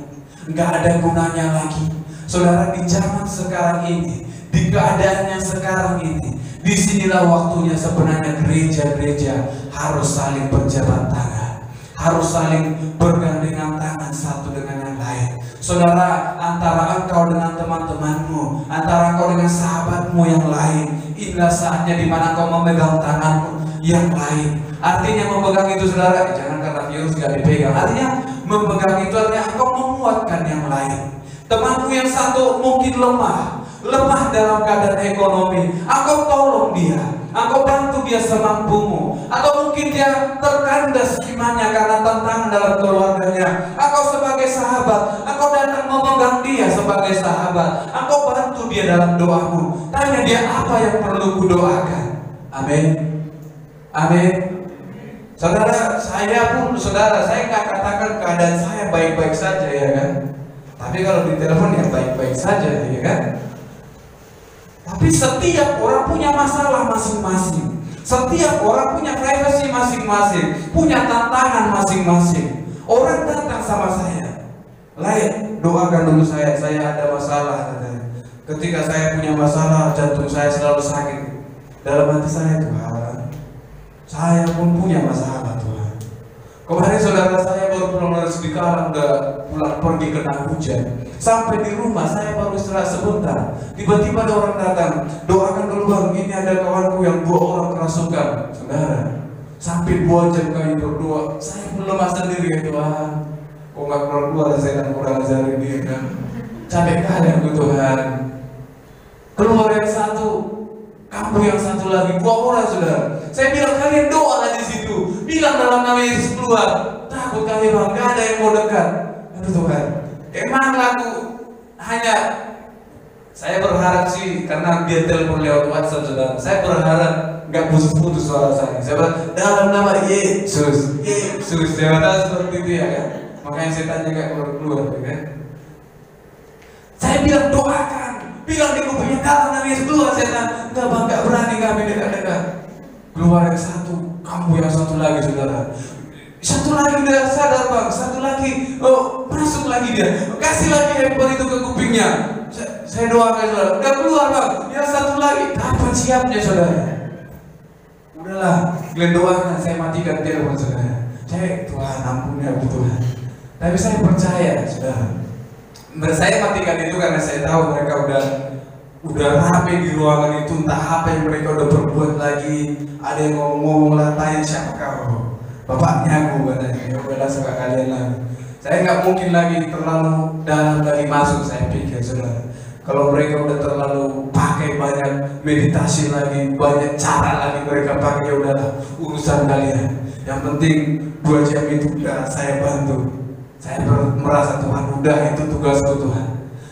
A: nggak ada gunanya lagi. Saudara, di zaman sekarang ini, di keadaan yang sekarang ini, disinilah waktunya sebenarnya gereja-gereja harus saling berjabat tangan, harus saling bergandengan tangan satu dengan yang lain. Saudara, antara engkau dengan teman-temanmu, antara engkau dengan sahabatmu yang lain, inilah saatnya dimana engkau memegang tanganmu yang lain. Artinya memegang itu, saudara, jangan karena Sakius gak dipegang. Artinya memegang itu artinya engkau menguatkan yang lain. Temanmu yang satu mungkin lemah dalam keadaan ekonomi, engkau tolong dia, engkau bantu dia semampumu. Atau mungkin dia terkandas imannya karena tantangan dalam keluarganya, engkau sebagai sahabat, engkau datang memegang dia sebagai sahabat, engkau bantu dia dalam doamu. Tanya dia, apa yang perlu kudoakan? Amin. Amin. Saudara, saya nggak katakan keadaan saya baik-baik saja, ya kan? Tapi kalau di telepon ya baik-baik saja, ya kan? Tapi setiap orang punya masalah masing-masing. Setiap orang punya privasi masing-masing, punya tantangan masing-masing. Orang datang sama saya, "Lai, doakan dulu saya ada masalah," katanya. Ketika saya punya masalah, jantung saya selalu sakit. Dalam hati saya, Tuhan, saya pun punya masalah, Tuhan. Kemarin saudara saya baru pulang dari Sudikala, udah pulang pergi kena hujan. Sampai di rumah saya baru istirahat sebentar. Tiba-tiba ada orang datang, "Doakan dulu bang, ini ada kawanku yang 2 orang kerasukan." Saudara, sampai 2 jam kami berdoa. Saya pun lemah sendiri, ya Tuhan. Kok nggak keluar saya dan kurang ajarin dia kan? Capek kali aku, Tuhan. Keluar yang satu, kamu yang satu lagi, 2 orang saudara. Saya bilang kalian doa di situ, bilang dalam nama Yesus keluar. Takut kali bang, gak ada yang mau dekat. Aduh Tuhan, emang aku hanya, saya berharap sih karena dia telepon lewat WhatsApp saudara. Saya berharap nggak putus-putus suara saya. Saya bilang dalam nama Yesus, Yesus. Saya tahu seperti itu ya kan. Makanya saya tanya gak keluar, ya kan. Saya bilang doakan, bilang di kupingnya dalam nama Yesus keluar. Saya bilang enggak bang, nggak berani kami dekat-dekat. Keluar yang satu, kamu yang satu lagi saudara. Satu lagi udah sadar bang, satu lagi, oh masuk lagi dia, kasih lagi handphone itu ke kupingnya. Saya doakan saudara, udah keluar bang, yang satu lagi, kapan siapnya saudara? Udahlah, kalian doakan, saya matikan telepon saudara. Saya, Tuhan ampuni aku Tuhan. Tapi saya percaya saudara. Saya matikan itu karena saya tahu mereka udah rame di ruangan itu, entah apa yang mereka udah berbuat lagi. Ada yang ngomong lah, tanya siapa kau? Bapaknya aku katanya, ya udah suka kalian lagi. Saya nggak mungkin lagi terlalu dalam lagi masuk, saya pikir saudara. Kalau mereka udah terlalu pakai banyak meditasi lagi, banyak cara lagi mereka pakai, ya udahlah urusan kalian. Yang penting 2 jam itu udah saya bantu. Saya merasa Tuhan udah itu tugasku Tuhan.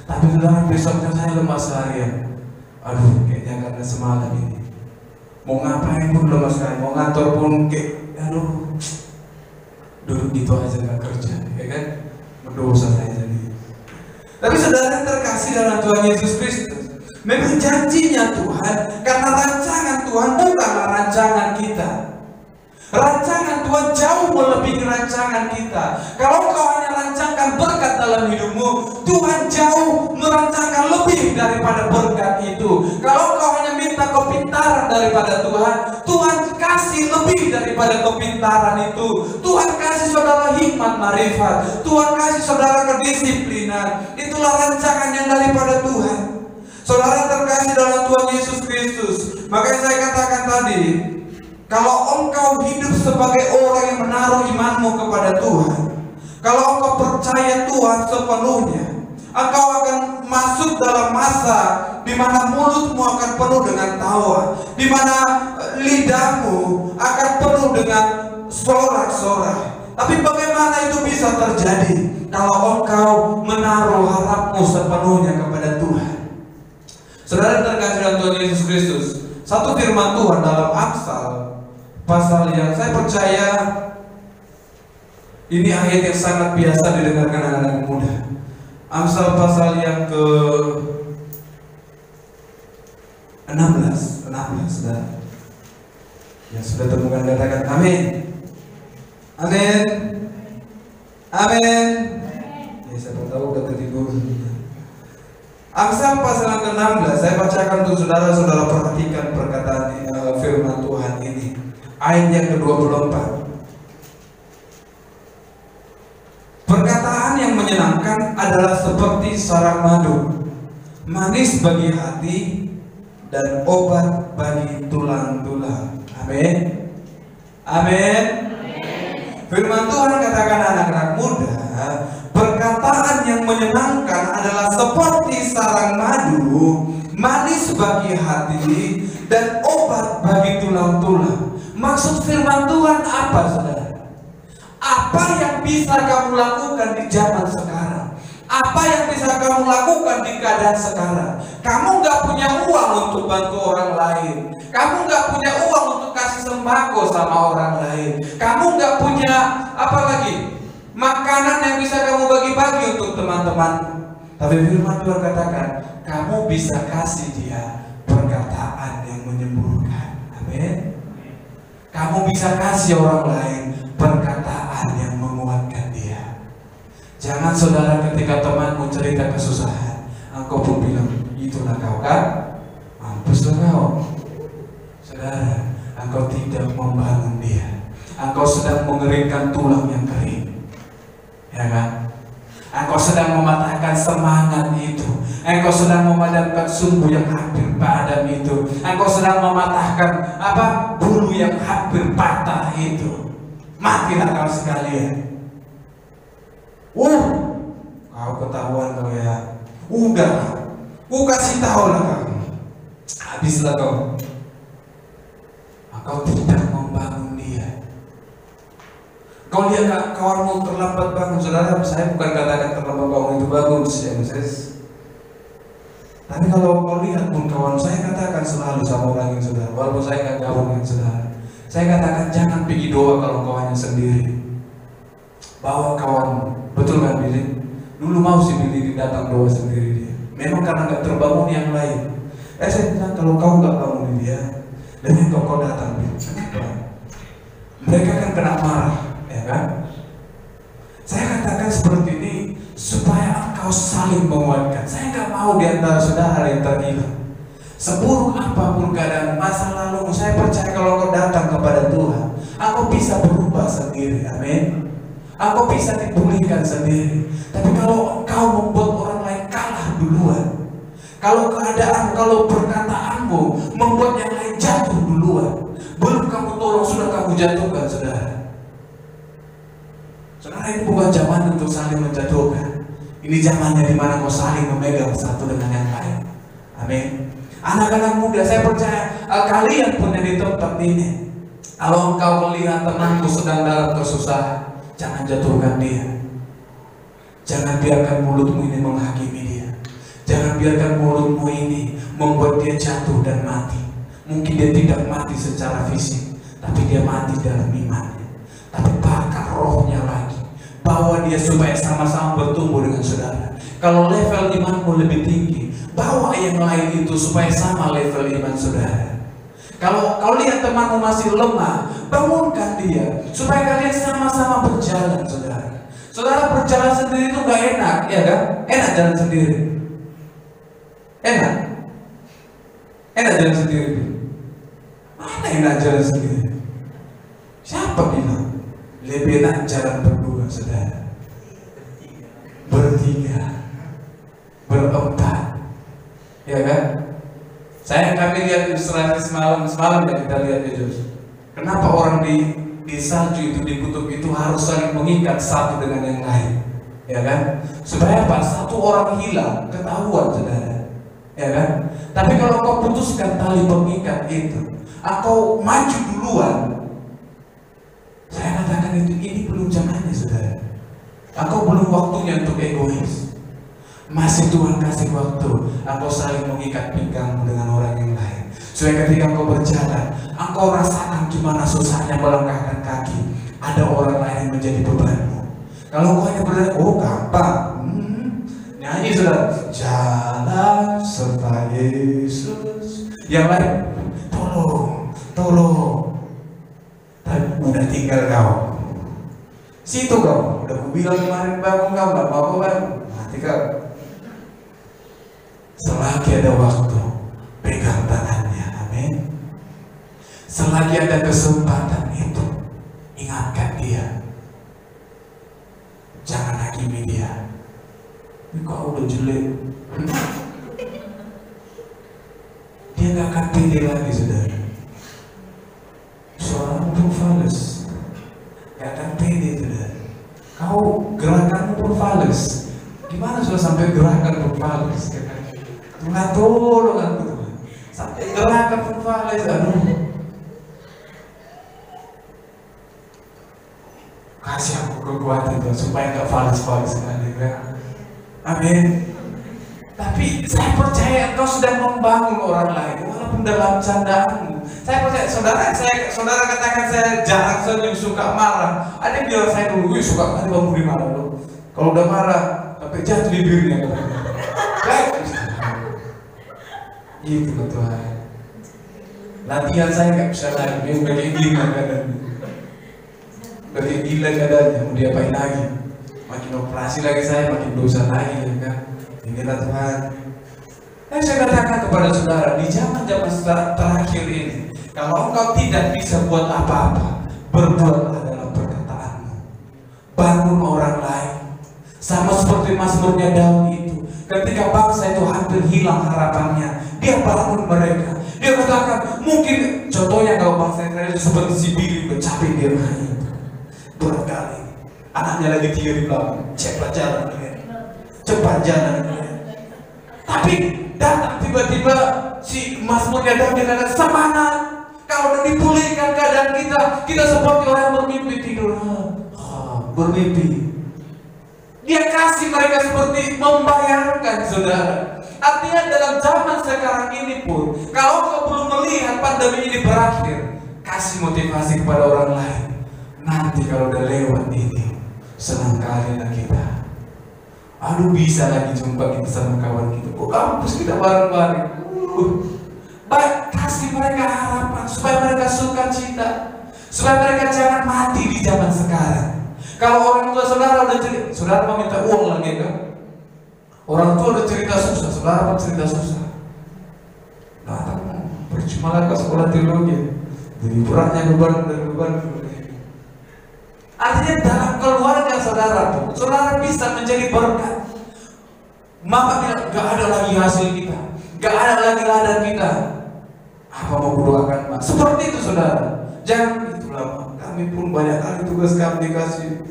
A: Tapi saudara, besoknya saya lemas seharian. Aduh, kayaknya karena semalam ini. Mau ngapain pun lemas sekali, mau ngantor pun kayak, aduh, duduk gitu aja nggak kerja, ya kan? Berdosa saya jadi. Tapi saudara terkasih dalam Tuhan Yesus Kristus, memang janjinya Tuhan, karena rancangan Tuhan bukanlah rancangan kita. Rancangan Tuhan jauh melebihi rancangan kita. Kalau kau hanya rancangkan berkat dalam hidupmu, Tuhan jauh merancangkan lebih daripada berkat itu. Kalau kau hanya minta kepintaran daripada Tuhan, Tuhan kasih lebih daripada kepintaran itu. Tuhan kasih saudara hikmat marifat, Tuhan kasih saudara kedisiplinan. Itulah rancangan yang daripada Tuhan. Saudara terkasih dalam Tuhan Yesus Kristus, makanya saya katakan tadi, kalau engkau hidup sebagai orang yang menaruh imanmu kepada Tuhan, kalau engkau percaya Tuhan sepenuhnya, engkau akan masuk dalam masa di mana mulutmu akan penuh dengan tawa, di mana lidahmu akan penuh dengan sorak-sorai. Tapi bagaimana itu bisa terjadi kalau engkau menaruh harapmu sepenuhnya kepada Tuhan? Saudara terkasih dalam Tuhan Yesus Kristus, satu firman Tuhan dalam Amsal pasal yang saya percaya ini ayat yang sangat biasa didengarkan anak-anak muda. Amsal pasal yang ke 16, saudara. Yang sudah temukan katakan amin. Amin. Amin. Ya, siapa tahu udah ketidur. Amsal pasal yang ke-16, saya bacakan untuk saudara-saudara, perhatikan perkataan firman Tuhan ini. Ayat yang ke-24. Perkataan yang menyenangkan adalah seperti sarang madu, manis bagi hati dan obat bagi tulang-tulang. Amin. Amin. Firman Tuhan katakan anak-anak muda, perkataan yang menyenangkan adalah seperti sarang madu, manis bagi hati dan obat bagi tulang-tulang. Maksud firman Tuhan apa, saudara? Apa yang bisa kamu lakukan di zaman sekarang? Apa yang bisa kamu lakukan di keadaan sekarang? Kamu nggak punya uang untuk bantu orang lain. Kamu nggak punya uang untuk kasih sembako sama orang lain. Kamu nggak punya apa lagi? Makanan yang bisa kamu bagi-bagi untuk teman-teman. Tapi firman Tuhan katakan, kamu bisa kasih dia perkataan yang menyembuhkan. Amin. Kamu bisa kasih orang lain perkataan yang menguatkan dia. Jangan saudara ketika temanmu cerita kesusahan, engkau pun bilang, itulah kau kan? Mampuslah kau. Saudara, engkau tidak membangun dia. Engkau sedang mengeringkan tulang yang kering. Ya kan? Engkau sedang mematahkan semangat itu. Engkau sedang memadamkan sumbu yang hampir padam itu. Engkau sedang mematahkan bulu yang hampir patah itu. Matilah kau sekalian. Kau ketahuan kau ya. Udah, ku kasih tahu lah kau. Habislah kau. Engkau tidak membangun dia. Kau lihat kawanmu terlambat bangun, saudara. Saya bukan katakan terlambat bangun itu bagus, ya, tapi kalau kau lihat pun kawan saya katakan selalu sama orang yang saudara, walaupun saya nggak gabung dengan saudara, saya katakan jangan pergi doa kalau kawannya sendiri. Bawa kawanmu, betul kan Billy? Dulu mau si Billy datang doa sendiri dia. Memang karena nggak terbangun yang lain. Saya bilang kalau kau nggak bangun dia, dan kau datang, kenapa? Mereka kan kena marah. Ya kan? Saya katakan seperti ini supaya engkau saling menguatkan. Saya nggak mau di antara saudara yang terhilang. Seburuk apapun keadaan masa lalu, saya percaya kalau engkau datang kepada Tuhan, engkau bisa berubah sendiri. Amin. Engkau bisa dipulihkan sendiri. Tapi kalau engkau membuat orang lain kalah duluan, kalau perkataanmu membuat yang lain jatuh duluan, belum kamu tolong sudah kamu jatuhkan, saudara. Saudara, ini bukan zaman untuk saling menjatuhkan. Ini zamannya di mana kau saling memegang satu dengan yang lain. Amin. Anak-anak muda, saya percaya kalian pun yang di tempat ini, kalau engkau melihat temanmu sedang dalam kesusahan, jangan jatuhkan dia. Jangan biarkan mulutmu ini menghakimi dia. Jangan biarkan mulutmu ini membuat dia jatuh dan mati. Mungkin dia tidak mati secara fisik, tapi dia mati dalam imannya. Tapi bakar rohnya lagi, bawa dia supaya sama-sama bertumbuh dengan saudara. Kalau level imanmu lebih tinggi, bawa yang lain itu supaya sama level iman saudara. Kalau kau lihat temanmu masih lemah, bangunkan dia supaya kalian sama-sama berjalan, saudara. Saudara, berjalan sendiri itu gak enak, ya kan? Enak jalan sendiri. Enak jalan sendiri. Mana enak jalan sendiri? Siapa bilang? Lebih enak jalan berdua, saudara. Bertiga, berempat, ya kan? Kami lihat ilustrasi semalam ya, kita lihat itu. Kenapa orang di salju itu, di kutub itu harus saling mengikat satu dengan yang lain, ya kan? Supaya apa? Satu orang hilang, ketahuan, saudara, ya kan? Tapi kalau kau putuskan tali pengikat itu, engkau maju duluan. Saya katakan ini belum zamannya, saudara. Engkau belum waktunya untuk egois. Masih Tuhan kasih waktu engkau saling mengikat pinggangmu dengan orang yang lain. Supaya ketika engkau berjalan, engkau rasakan gimana susahnya melangkahkan kaki. Ada orang lain yang menjadi bebanmu. Kalau kau hanya berjalan, gampang. Nyanyi, saudara. Jalan serta Yesus. Yang lain, tolong. Udah tinggal kau. Situ kau. Udah ku bilang kemarin bangun kau, gak apa-apa bangun. Mati kau. Selagi ada waktu, pegang tangannya. Amin. Selagi ada kesempatan itu, ingatkan dia. Jangan hakimi dia. Ini kau udah jelek. Dia gak akan pede lagi, saudara. Seorang pun fales, gak akan pede sampai gerakan berpalas katanya. Tuhan tolong aku Tuhan. Sampai gerakan berpalas, aduh. Kasih aku kekuatan Tuhan supaya nggak falas-falas sekali ya. Amin. Tapi saya percaya Engkau sedang membangun orang lain walaupun dalam candaanmu. Saya percaya saudara katakan saya jarang senyum, suka marah. Ada yang bilang saya dulu suka kali Bang Budi marah loh. Kalau udah marah sampai jatuh bibirnya katanya. Itu Tuhan. Latihan saya nggak bisa lagi, dia sebagai gila keadaannya. Sebagai gila keadaannya, mau diapain lagi? Makin operasi lagi saya, makin dosa lagi ya kan. Inilah Tuhan. Dan saya katakan kepada saudara, di zaman-zaman terakhir ini, kalau engkau tidak bisa buat apa-apa, berbuatlah dalam perkataanmu. Bangun orang lain. Sama seperti Mazmurnya Daud itu. Ketika bangsa itu hampir hilang harapannya, dia bangun mereka. Dia katakan, mungkin contohnya kalau bangsa Israel seperti si Billy bercapek dia main. Berat kali. Anaknya lagi 3 di belakang, cepat jalan dia. Cepat jalan dia. Tapi datang tiba-tiba si Mazmurnya Daud dia kata, semangat. Kalau udah dipulihkan keadaan kita seperti orang bermimpi tidur. Bermimpi. Dia kasih mereka seperti membayangkan saudara. Artinya dalam zaman sekarang ini pun, kalau kau belum melihat pandemi ini berakhir, kasih motivasi kepada orang lain. Nanti kalau udah lewat ini, senang kali lah kita. Aduh bisa lagi jumpa kita sama kawan kita. Kok kampus kita bareng-bareng. Baik, kasih mereka harapan supaya mereka sukacita, supaya mereka jangan mati di zaman sekarang. Kalau orang tua saudara udah cerita, saudara mau minta uang lagi kan? Orang tua udah cerita susah, saudara pun cerita susah. Datang, percuma lah ke sekolah teologi. Jadi beratnya beban dan beban. Artinya dalam keluarga saudara pun, saudara bisa menjadi berkat. Mama bilang, gak ada lagi hasil kita, gak ada lagi ladang kita. Apa mau kudoakan Mak? Seperti itu saudara. Jangan itulah Mak. Kami pun banyak kali tugas kami dikasih.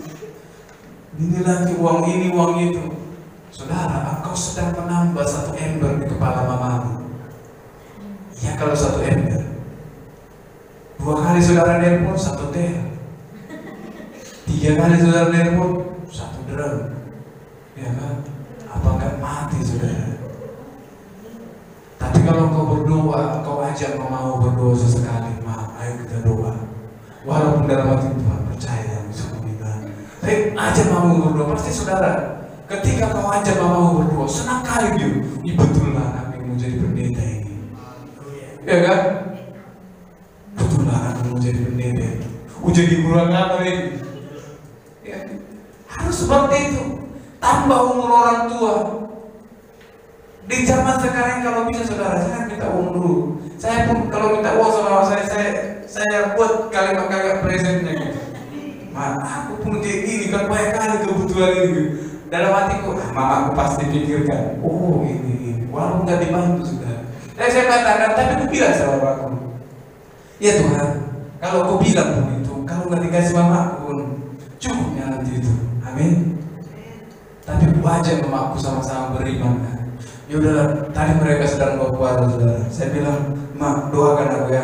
A: Ini lagi uang ini, uang itu. Saudara, engkau sedang menambah 1 ember di kepala mamamu. Ya kalau 1 ember. 2 kali saudara nelpon 1 tel. 3 kali saudara nelpon 1 drum. Ya kan? Apakah mati saudara? Tapi kalau engkau berdoa, engkau ajak mamamu berdoa sesekali. Ma, ayo kita doa. Walaupun dalam hati Tuhan percaya bisa meninggal. Tapi ajak mamamu berdoa. Pasti saudara, ketika kau ajak mamamu berdoa, senang kali dia. Ini betul lah anak yang mau jadi pendeta ini. Ya kan? Betul lah anak yang mau jadi pendeta ini. Jadi guru agama ini. Ya. Harus seperti itu. Tambah umur orang tua. Di zaman sekarang kalau bisa saudara, jangan minta uang dulu. Saya pun kalau minta uang sama saya buat kalimat-kalimat presentnya gitu. Aku pun kayak gini kan banyak kali kebutuhan ini. Dalam hatiku, mama aku pasti pikirkan, oh ini, walaupun nggak dibantu sudah. Saya katakan, tapi aku bilang sama aku, ya Tuhan, kalau kau bilang pun itu, kalau nggak dikasih mama pun cukupnya nanti itu, amin. Tapi wajah mama aku sama-sama beriman kan. Ya udah, tadi mereka sedang bawa puasa saudara. Saya bilang, Mak, doakan aku ya.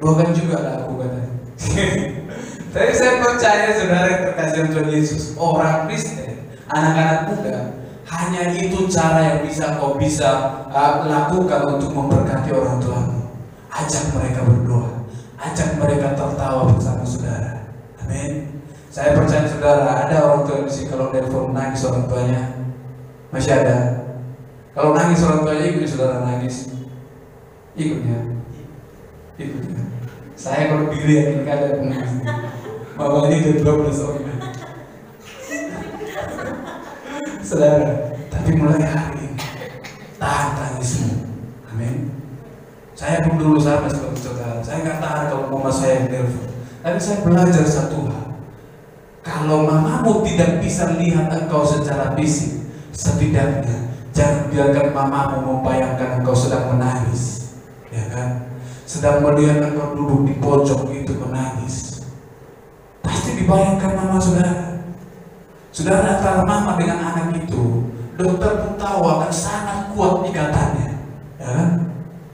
A: Doakan juga lah aku katanya. Tapi saya percaya saudara yang terkasih Tuhan Yesus, orang Kristen, anak-anak muda, hanya itu cara yang bisa kau lakukan untuk memberkati orang tuamu. Ajak mereka berdoa, ajak mereka tertawa bersama saudara. Amin. Saya percaya saudara, ada orang tua di sini kalau telepon nangis orang tuanya, masih ada. Kalau nangis orang tuanya ikut saudara nangis, ikutnya. Saya kalau pilih yakin kalian menangis. Mama ini udah 12 orang. Saudara, tapi mulai hari ini tahan tangismu. Amin. Saya pun dulu sama seperti saudara. Saya nggak tahan kalau mama saya yang telepon. Tapi saya belajar satu hal. Kalau mamamu tidak bisa lihat engkau secara fisik, setidaknya jangan biarkan mamamu membayangkan engkau sedang menangis, ya kan? Sedang melihat engkau duduk di pojok itu menangis. Pasti dibayangkan mama saudara. Saudara, antara mama dengan anak itu dokter pun tahu akan sangat kuat ikatannya, ya kan?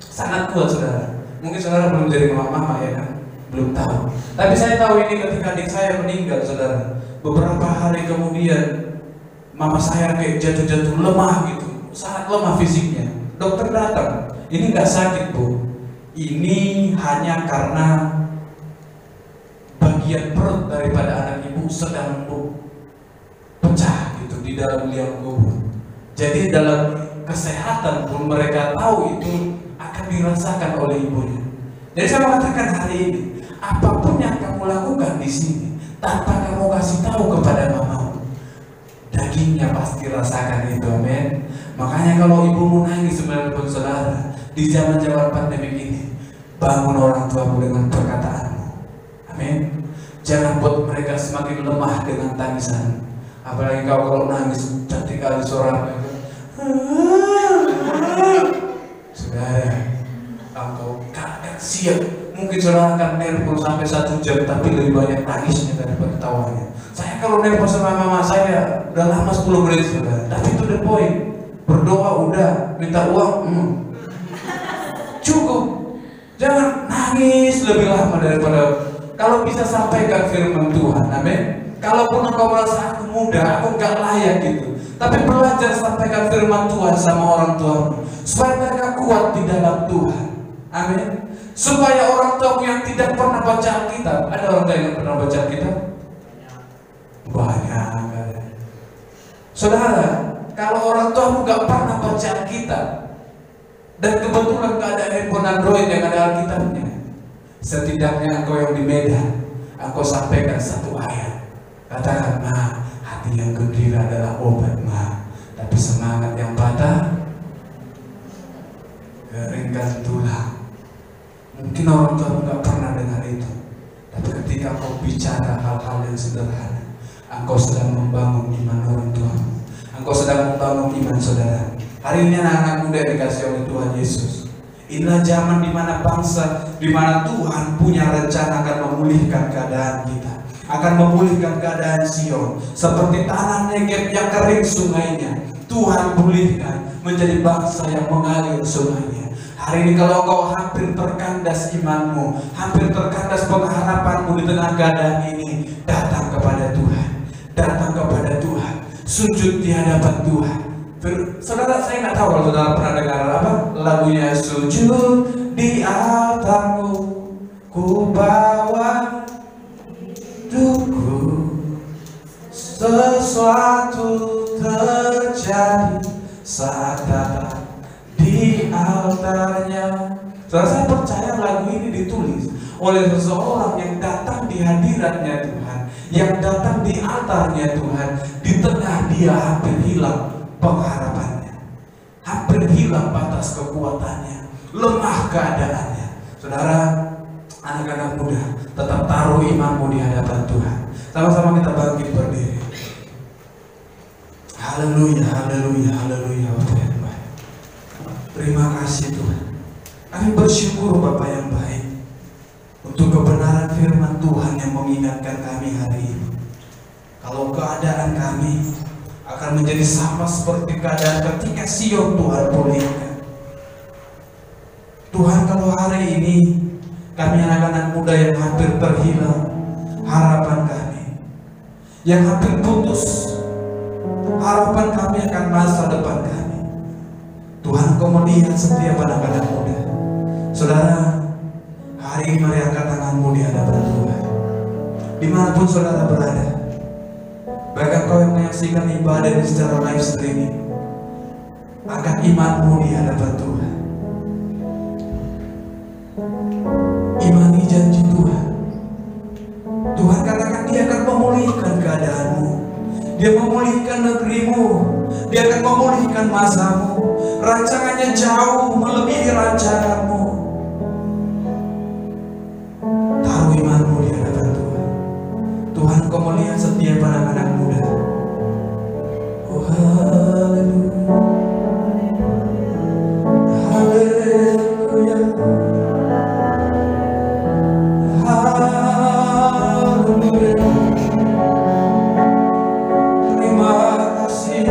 A: Sangat kuat, saudara. Mungkin saudara belum jadi mama-mama, ya kan? Belum tahu. Tapi saya tahu ini ketika adik saya meninggal, saudara. Beberapa hari kemudian, mama saya kayak jatuh-jatuh lemah gitu, sangat lemah fisiknya. Dokter datang, ini nggak sakit bu, ini hanya karena bagian perut daripada anak ibu sedang pecah gitu di dalam liang kubur. Jadi dalam kesehatan pun mereka tahu itu akan dirasakan oleh ibunya. Jadi saya mengatakan hari ini, apapun yang kamu lakukan di sini, tanpa kamu kasih tahu kepada mamamu, dagingnya pasti rasakan itu, amin. Makanya kalau ibumu nangis sebenarnya saudara, di zaman-zaman pandemi ini, bangun orang tuamu dengan perkataanmu, amin. Jangan buat mereka semakin lemah dengan tangisan. Apalagi kau kalau nangis cantik kali suara, saudara, engkau kakak siap. Mungkin saudara akan nervous sampai 1 jam, tapi lebih banyak tangisnya daripada tawanya. Saya kalau nervous sama mama saya udah lama 10 menit saudara, tapi itu the point. Berdoa udah, minta uang cukup. Jangan nangis lebih lama daripada. Kalau bisa sampaikan firman Tuhan, amin. Kalaupun engkau merasa aku muda, aku gak layak gitu, tapi belajar sampaikan firman Tuhan sama orang tuamu, supaya mereka kuat di dalam Tuhan, amin. Supaya orang tuamu yang tidak pernah baca Alkitab, ada orang tua yang pernah baca Alkitab? Banyak. Saudara, kalau orang tuamu gak pernah baca Alkitab, dan kebetulan gak ada handphone Android yang ada Alkitabnya, setidaknya engkau yang di Medan, engkau sampaikan 1 ayat. Katakan, ma, hati yang gembira adalah obat, ma. Tapi semangat yang patah keringkan tulang. Mungkin orang tua nggak pernah dengar itu, tapi ketika kau bicara hal-hal yang sederhana, engkau sedang membangun iman orang tua. Engkau sedang membangun iman saudara. Hari ini anak-anak muda dikasih oleh Tuhan Yesus. Inilah zaman di mana bangsa, di mana Tuhan punya rencana akan memulihkan keadaan kita, akan memulihkan keadaan Sion, seperti tanah Negeb yang kering sungainya. Tuhan pulihkan menjadi bangsa yang mengalir sungainya. Hari ini kalau kau hampir terkandas imanmu, hampir terkandas pengharapanmu di tengah keadaan ini, datang kepada Tuhan, datang kepada Tuhan, sujud di hadapan Tuhan. Saudara, saya nggak tahu kalau saudara pernah dengar apa lagunya, sujud di altarmu, ku bawa hidupku, sesuatu terjadi saat datang di altarnya. Saudara, saya percaya lagu ini ditulis oleh seseorang yang datang di hadiratnya Tuhan, yang datang di altarnya Tuhan. Di tengah dia hampir hilang pengharapannya, hampir hilang batas kekuatannya, lemah keadaannya. Saudara, anak-anak muda, tetap taruh imanmu di hadapan Tuhan. Sama-sama kita bangkit berdiri. Haleluya, haleluya, haleluya. Terima kasih Tuhan. Kami bersyukur Bapa yang baik untuk kebenaran firman Tuhan yang mengingatkan kami hari ini. Kalau keadaan kami akan menjadi sama seperti keadaan ketika Sion Tuhan pulihkan. Tuhan, kalau hari ini kami anak-anak muda yang hampir terhilang harapan kami, yang hampir putus harapan kami akan masa depan kami, Tuhan, Kau melihat setiap anak-anak muda. Saudara, hari ini mari angkat tanganmu di hadapan Tuhan. Dimanapun saudara berada, bahkan kau yang menyaksikan ibadah ini secara live streaming, angkat imanmu di hadapan Tuhan. Imani janji Tuhan. Tuhan katakan Dia akan memulihkan keadaanmu, Dia memulihkan negerimu, Dia akan memulihkan masamu. Rancangannya jauh melebihi rancanganmu. Taruh imanmu di hadapan Tuhan. Tuhan, Kau melihat setiap anak-anak muda. Oh, haleluya, haleluya, haleluya. Terima kasih.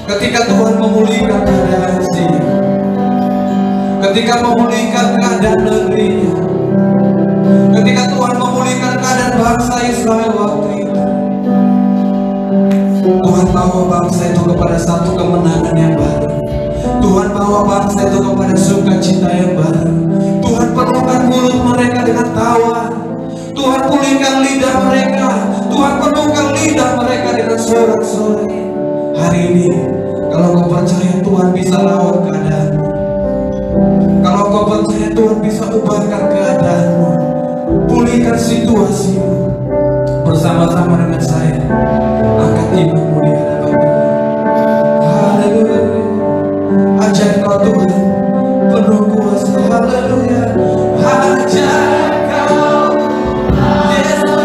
A: Ketika Tuhan memulihkan keadaan Sion, ketika memulihkan keadaan negerinya, ketika Tuhan memulihkan keadaan bangsa Israel waktu itu, Tuhan bawa bangsa itu kepada satu kemenangan yang baru. Tuhan bawa bangsa itu kepada sukacita yang baru. Tuhan penuhkan mulut mereka dengan tawa. Tuhan pulihkan lidah mereka. Tuhan penuhkan lidah mereka dengan sorak-sorai. Hari ini, kalau kau percaya Tuhan bisa lawan keadaanmu, kalau kau percaya Tuhan bisa ubahkan keadaanmu, pulihkan situasimu, bersama-sama dengan saya, angkat imanmu di hadapan Tuhan. Haleluya. Ajaib kau Tuhan, penuh kuasa. Haleluya. Ajaib kau, Yesus.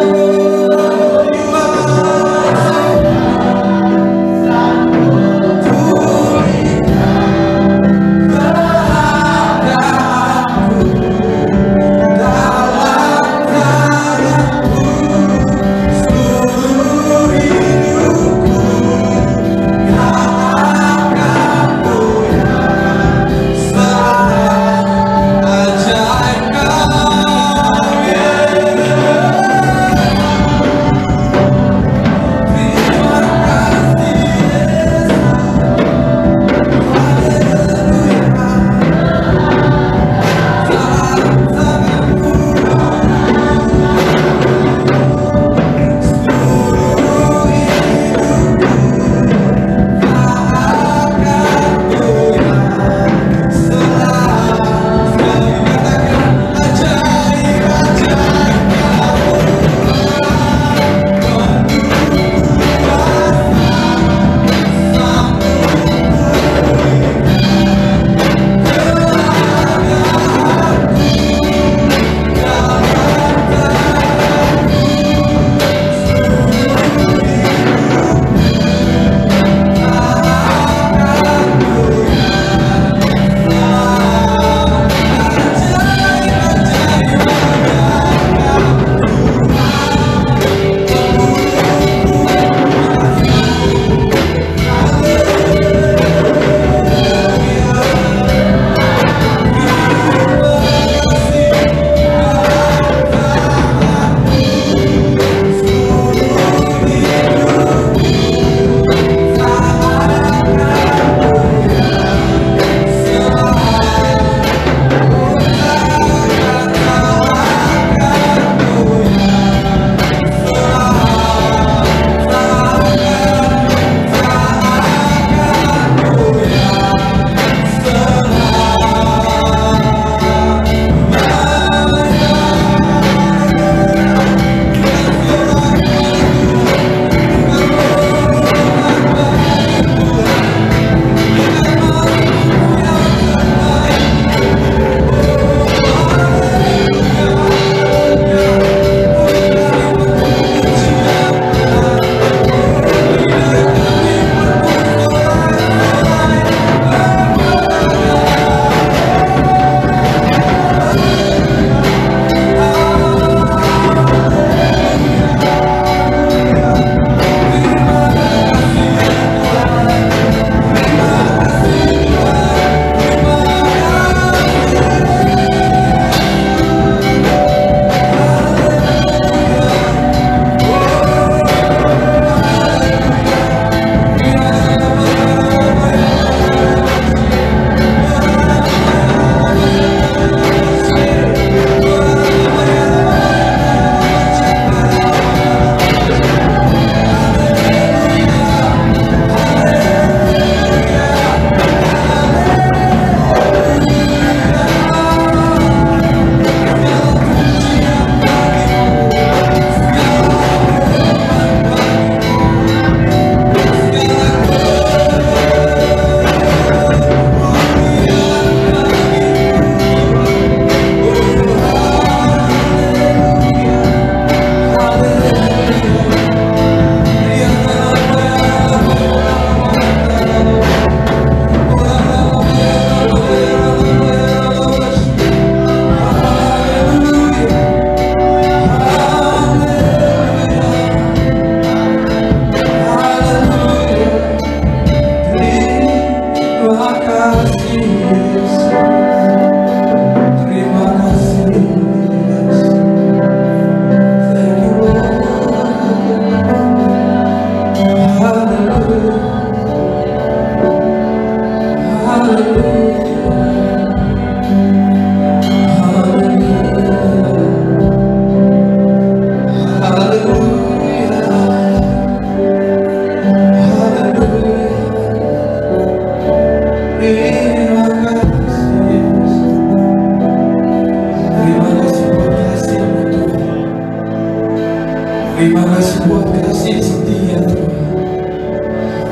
A: Terima kasih buat kasih setia Tuhan.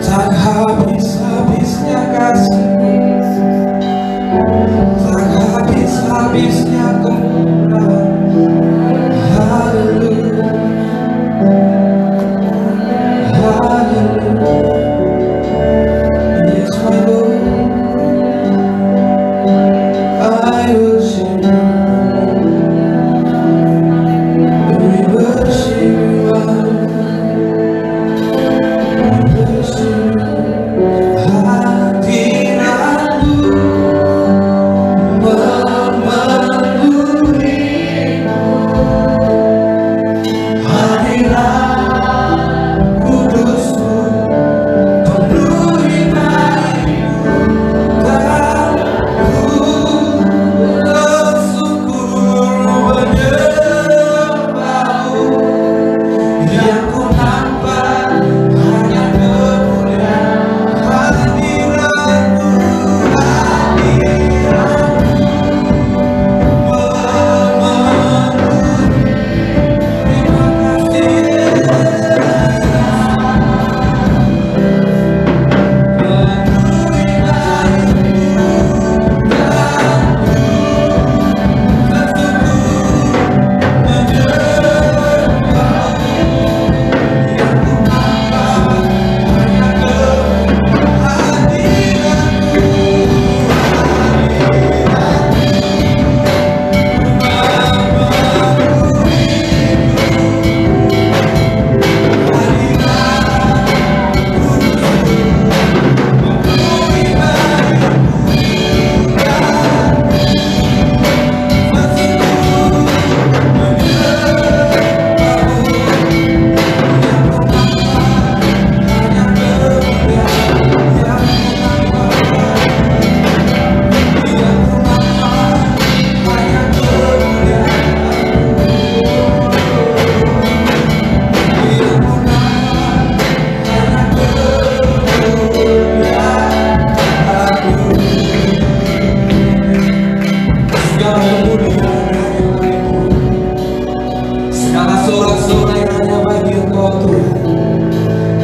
A: Tak habis-habisnya kasih, tak habis-habisnya kemurahan. Haleluya, haleluya. Yes my Lord, I worship you.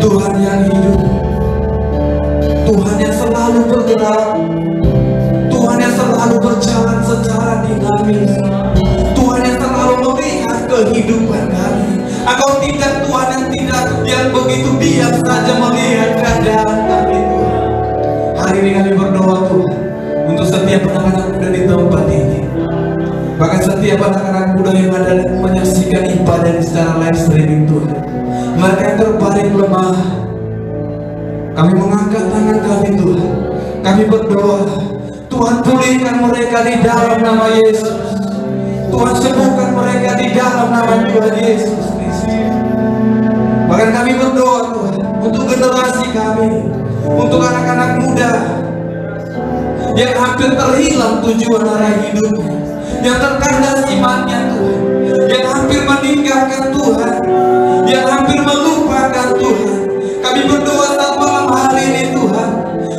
A: Tuhan yang hidup, Tuhan yang selalu bergerak, Tuhan yang selalu berjalan secara dinamis, Tuhan yang selalu melihat kehidupan kami. Engkau tidak Tuhan yang begitu diam saja melihat keadaan kami Tuhan. Hari ini kami berdoa Tuhan untuk setiap anak-anak muda di tempat ini, bahkan setiap anak-anak muda yang ada menyaksikan ibadah secara live streaming Tuhan. Mereka yang terbaring lemah, kami mengangkat tangan kami Tuhan. Kami berdoa, Tuhan pulihkan mereka di dalam nama Yesus. Tuhan sembuhkan mereka di dalam nama Tuhan Yesus Kristus. Bahkan kami berdoa Tuhan untuk generasi kami, untuk anak-anak muda yang hampir terhilang tujuan arah hidupnya, yang terkandas imannya Tuhan, yang hampir meninggalkan Tuhan, yang hampir melupakan Tuhan. Kami berdoa saat malam hari ini Tuhan,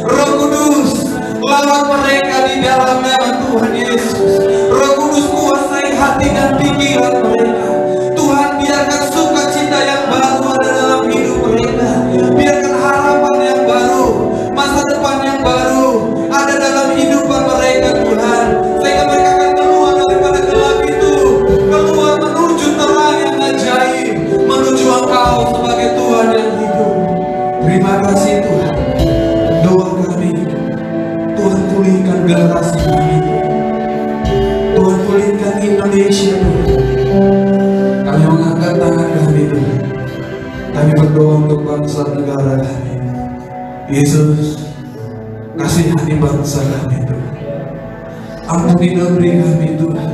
A: Roh Kudus lawat mereka di dalam nama Tuhan Yesus. Roh Kudus kuasai hati dan pikiran mereka. Tuhan, biarkan sukacita yang baru ada dalam hidup mereka. Biarkan harapan yang baru, masa depan yang baru ada dalam hidupan mereka Tuhan. Sehingga mereka akan keluar daripada gelap itu, keluar menuju terang yang ajaib, menuju Engkau sebagai Tuhan yang hidup. Terima kasih Tuhan. Doa kami, Tuhan pulihkan generasi kami, Tuhan pulihkan Indonesia Tuhan. Kami mengangkat tangan kami Tuhan. Kami berdoa untuk bangsa negara kami. Yesus, kasihani bangsa kami Tuhan. Ampuni negeri kami Tuhan.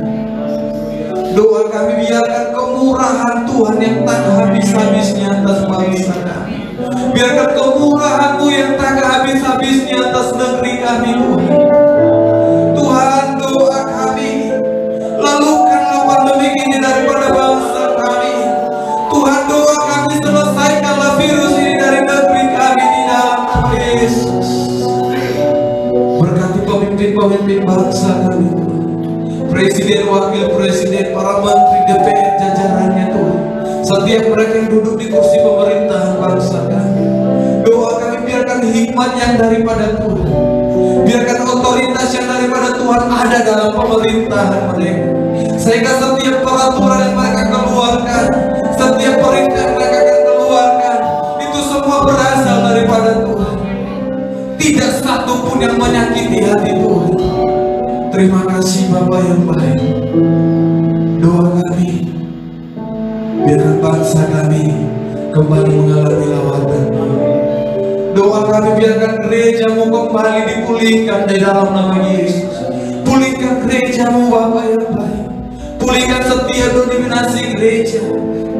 A: Doa kami, biarkan kemurahan Tuhan yang tak habis-habisnya atas bangsa kami. Biarkan kemurahan-Mu yang tak habis-habisnya atas negeri kami Tuhan. pemimpin-pemimpin bangsa kami Tuhan, presiden, wakil presiden, para menteri, DPR, jajarannya Tuhan, setiap mereka yang duduk di kursi pemerintahan bangsa kami. Doa kami biarkan hikmat yang daripada Tuhan, biarkan otoritas yang daripada Tuhan ada dalam pemerintahan mereka, sehingga setiap peraturan yang mereka keluarkan, setiap perintah yang mereka akan keluarkan, itu semua berasal daripada Tuhan. Tidak satu pun yang menyakiti hati Tuhan. Terima kasih Bapa yang baik. Doa kami, biarkan bangsa kami kembali mengalami lawatan. Doa kami biarkan gerejamu kembali dipulihkan di dalam nama Yesus. Pulihkan gerejamu Bapa yang baik. Pulihkan setiap dominasi gereja.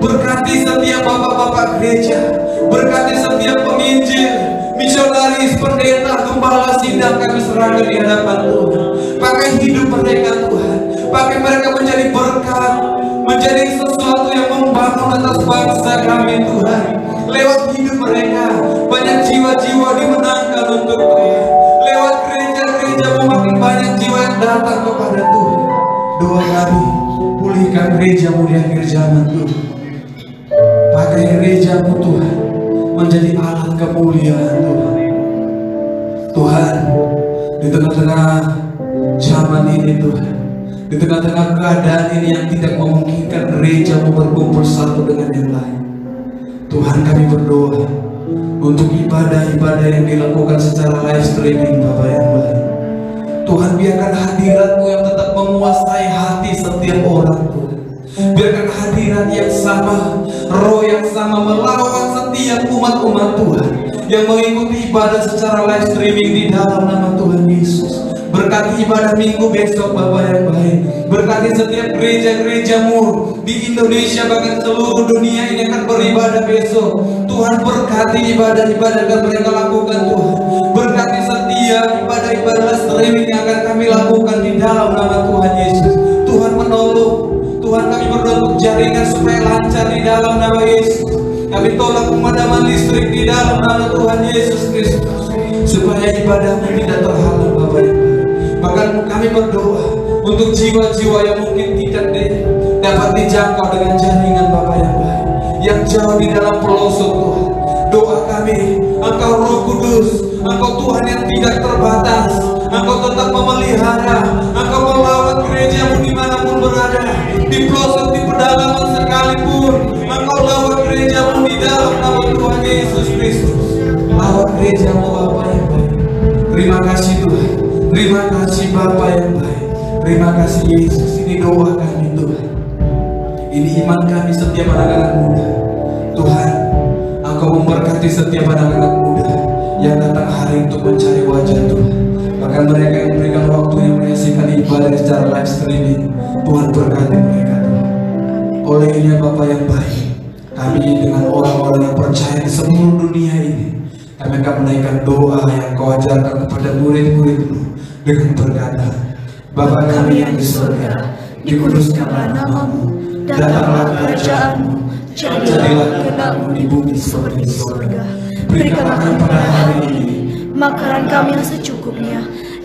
A: Berkati setiap bapak-bapak gereja. Berkati setiap penginjil, misionaris, pendeta, gembala, sidang kami serahkan di hadapan Tuhan. Pakai hidup mereka Tuhan. Pakai mereka menjadi berkat, menjadi sesuatu yang membangun atas bangsa kami Tuhan. Lewat hidup mereka banyak jiwa-jiwa dimenangkan untuk Tuhan. Lewat gereja-gereja makin banyak jiwa yang datang kepada Tuhan. Doa kami, pulihkan gerejamu di akhir zaman Tuhan. Pakai gerejamu Tuhan menjadi alat kemuliaan Tuhan. Tuhan, di tengah-tengah zaman ini Tuhan, di tengah-tengah keadaan ini yang tidak memungkinkan gerejamu berkumpul satu dengan yang lain, Tuhan kami berdoa untuk ibadah-ibadah yang dilakukan secara live streaming Bapa yang baik. Tuhan, biarkan hadirat-Mu yang tetap menguasai hati setiap orang Tuhan. Biarkan hadirat yang sama, roh yang sama melawan setiap umat-umat Tuhan yang mengikuti ibadah secara live streaming di dalam nama Tuhan Yesus. Berkati ibadah minggu besok Bapa yang baik. Berkati setiap gereja-gerejamu di Indonesia, bahkan seluruh dunia ini akan beribadah besok. Tuhan, berkati ibadah-ibadah yang mereka lakukan Tuhan. Berkati setiap ibadah-ibadah streaming yang akan kami lakukan di dalam nama Tuhan Yesus. Tuhan menolong. Tuhan, kami berdoa untuk jaringan supaya lancar di dalam nama Yesus. Kami tolak pemadaman listrik di dalam nama Tuhan Yesus Kristus, supaya ibadahmu tidak terhalang Bapa yang baik. Bahkan kami berdoa untuk jiwa-jiwa yang mungkin tidak dapat dijangkau dengan jaringan Bapa yang baik, yang jauh di dalam pelosok Tuhan. Doa kami, Engkau Roh Kudus, Engkau Tuhan yang tidak terbatas, Engkau tetap memelihara, Engkau melawat gerejamu dimanapun berada, di pelosok, di pedalaman sekalipun, Engkau lawat gerejamu di dalam nama Tuhan Yesus Kristus. Lawat gerejamu Bapa yang baik. Terima kasih Tuhan, terima kasih Bapa yang baik, terima kasih Yesus. Ini doa kami Tuhan, ini iman kami setiap anak-anak muda. Tuhan, Engkau memberkati setiap anak-anak muda yang datang hari untuk mencari wajah Tuhan. Bahkan mereka yang memberikan waktu yang menyaksikan ibadah secara live streaming, Tuhan berkati mereka Tuhan. Oleh ini Bapa yang baik, kami dengan orang-orang yang percaya di seluruh dunia ini, kami akan menaikkan doa yang Kau ajarkan kepada murid-murid-Mu dengan berkata, Bapa kami yang di surga, dikuduskanlah nama-Mu, datanglah kerajaan-Mu, jadilah kehendak-Mu di bumi seperti di surga. Berikanlah kami pada hari ini makanan kami yang secukupnya,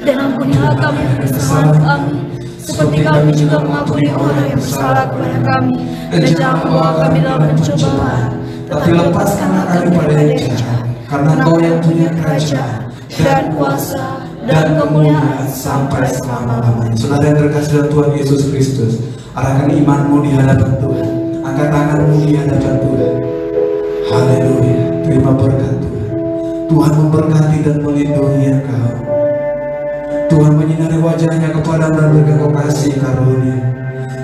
A: dan ampunilah kami kesalahan kami, seperti kami juga mengampuni orang yang bersalah kepada kami. Dan jangan membawa kami dalam pencobaan, tetapi lepaskanlah kami pada yang jahat. Karena Kau yang punya kerajaan dan kuasa dan kemuliaan sampai selama-lamanya. Saudara yang terkasih dalam Tuhan Yesus Kristus, arahkan imanmu di hadapan Tuhan, angkat tanganmu di hadapan Tuhan. Haleluya, terima berkat Tuhan. Tuhan memberkati dan melindungi engkau. Tuhan menyinari wajahnya kepadamu dan memberikan kau kasih karunia.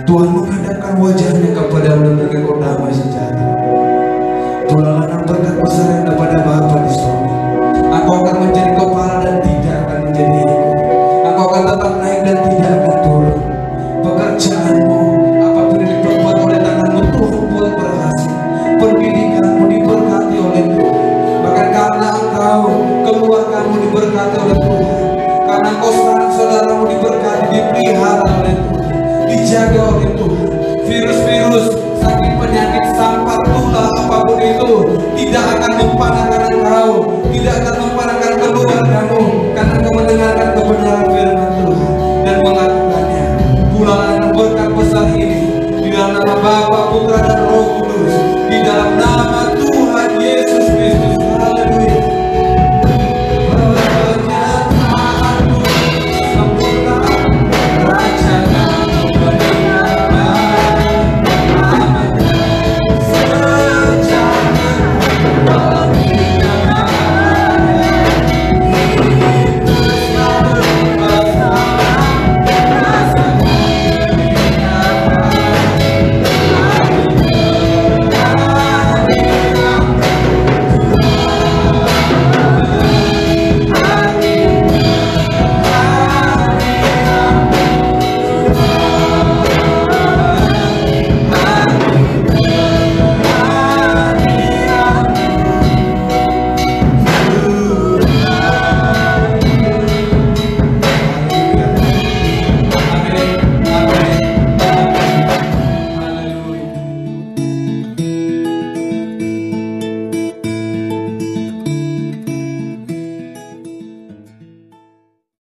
A: Tuhan menghadapkan wajahnya kepadamu dan memberikan kau damai sejahtera. Tulanan berkat besar yang daripada Bapa di surga. Engkau akan menjadi kepala dan tidak akan menjadi ikut. Engkau akan tetap naik dan tidak akan turun. Pekerjaanmu, apapun yang diperbuat oleh tanganmu, Tuhan buat berhasil. Pendidikanmu diberkati oleh Tuhan. Bahkan karena engkau, keluargamu diberkati oleh Tuhan. Karena engkau saudaramu diberkati, dipelihara oleh Tuhan, dijaga oleh Tuhan. Virus-virus, sakit, penyakit, sampah, tulah, apapun itu tidak akan mempanahkan engkau, tidak akan mempanahkan keluargamu.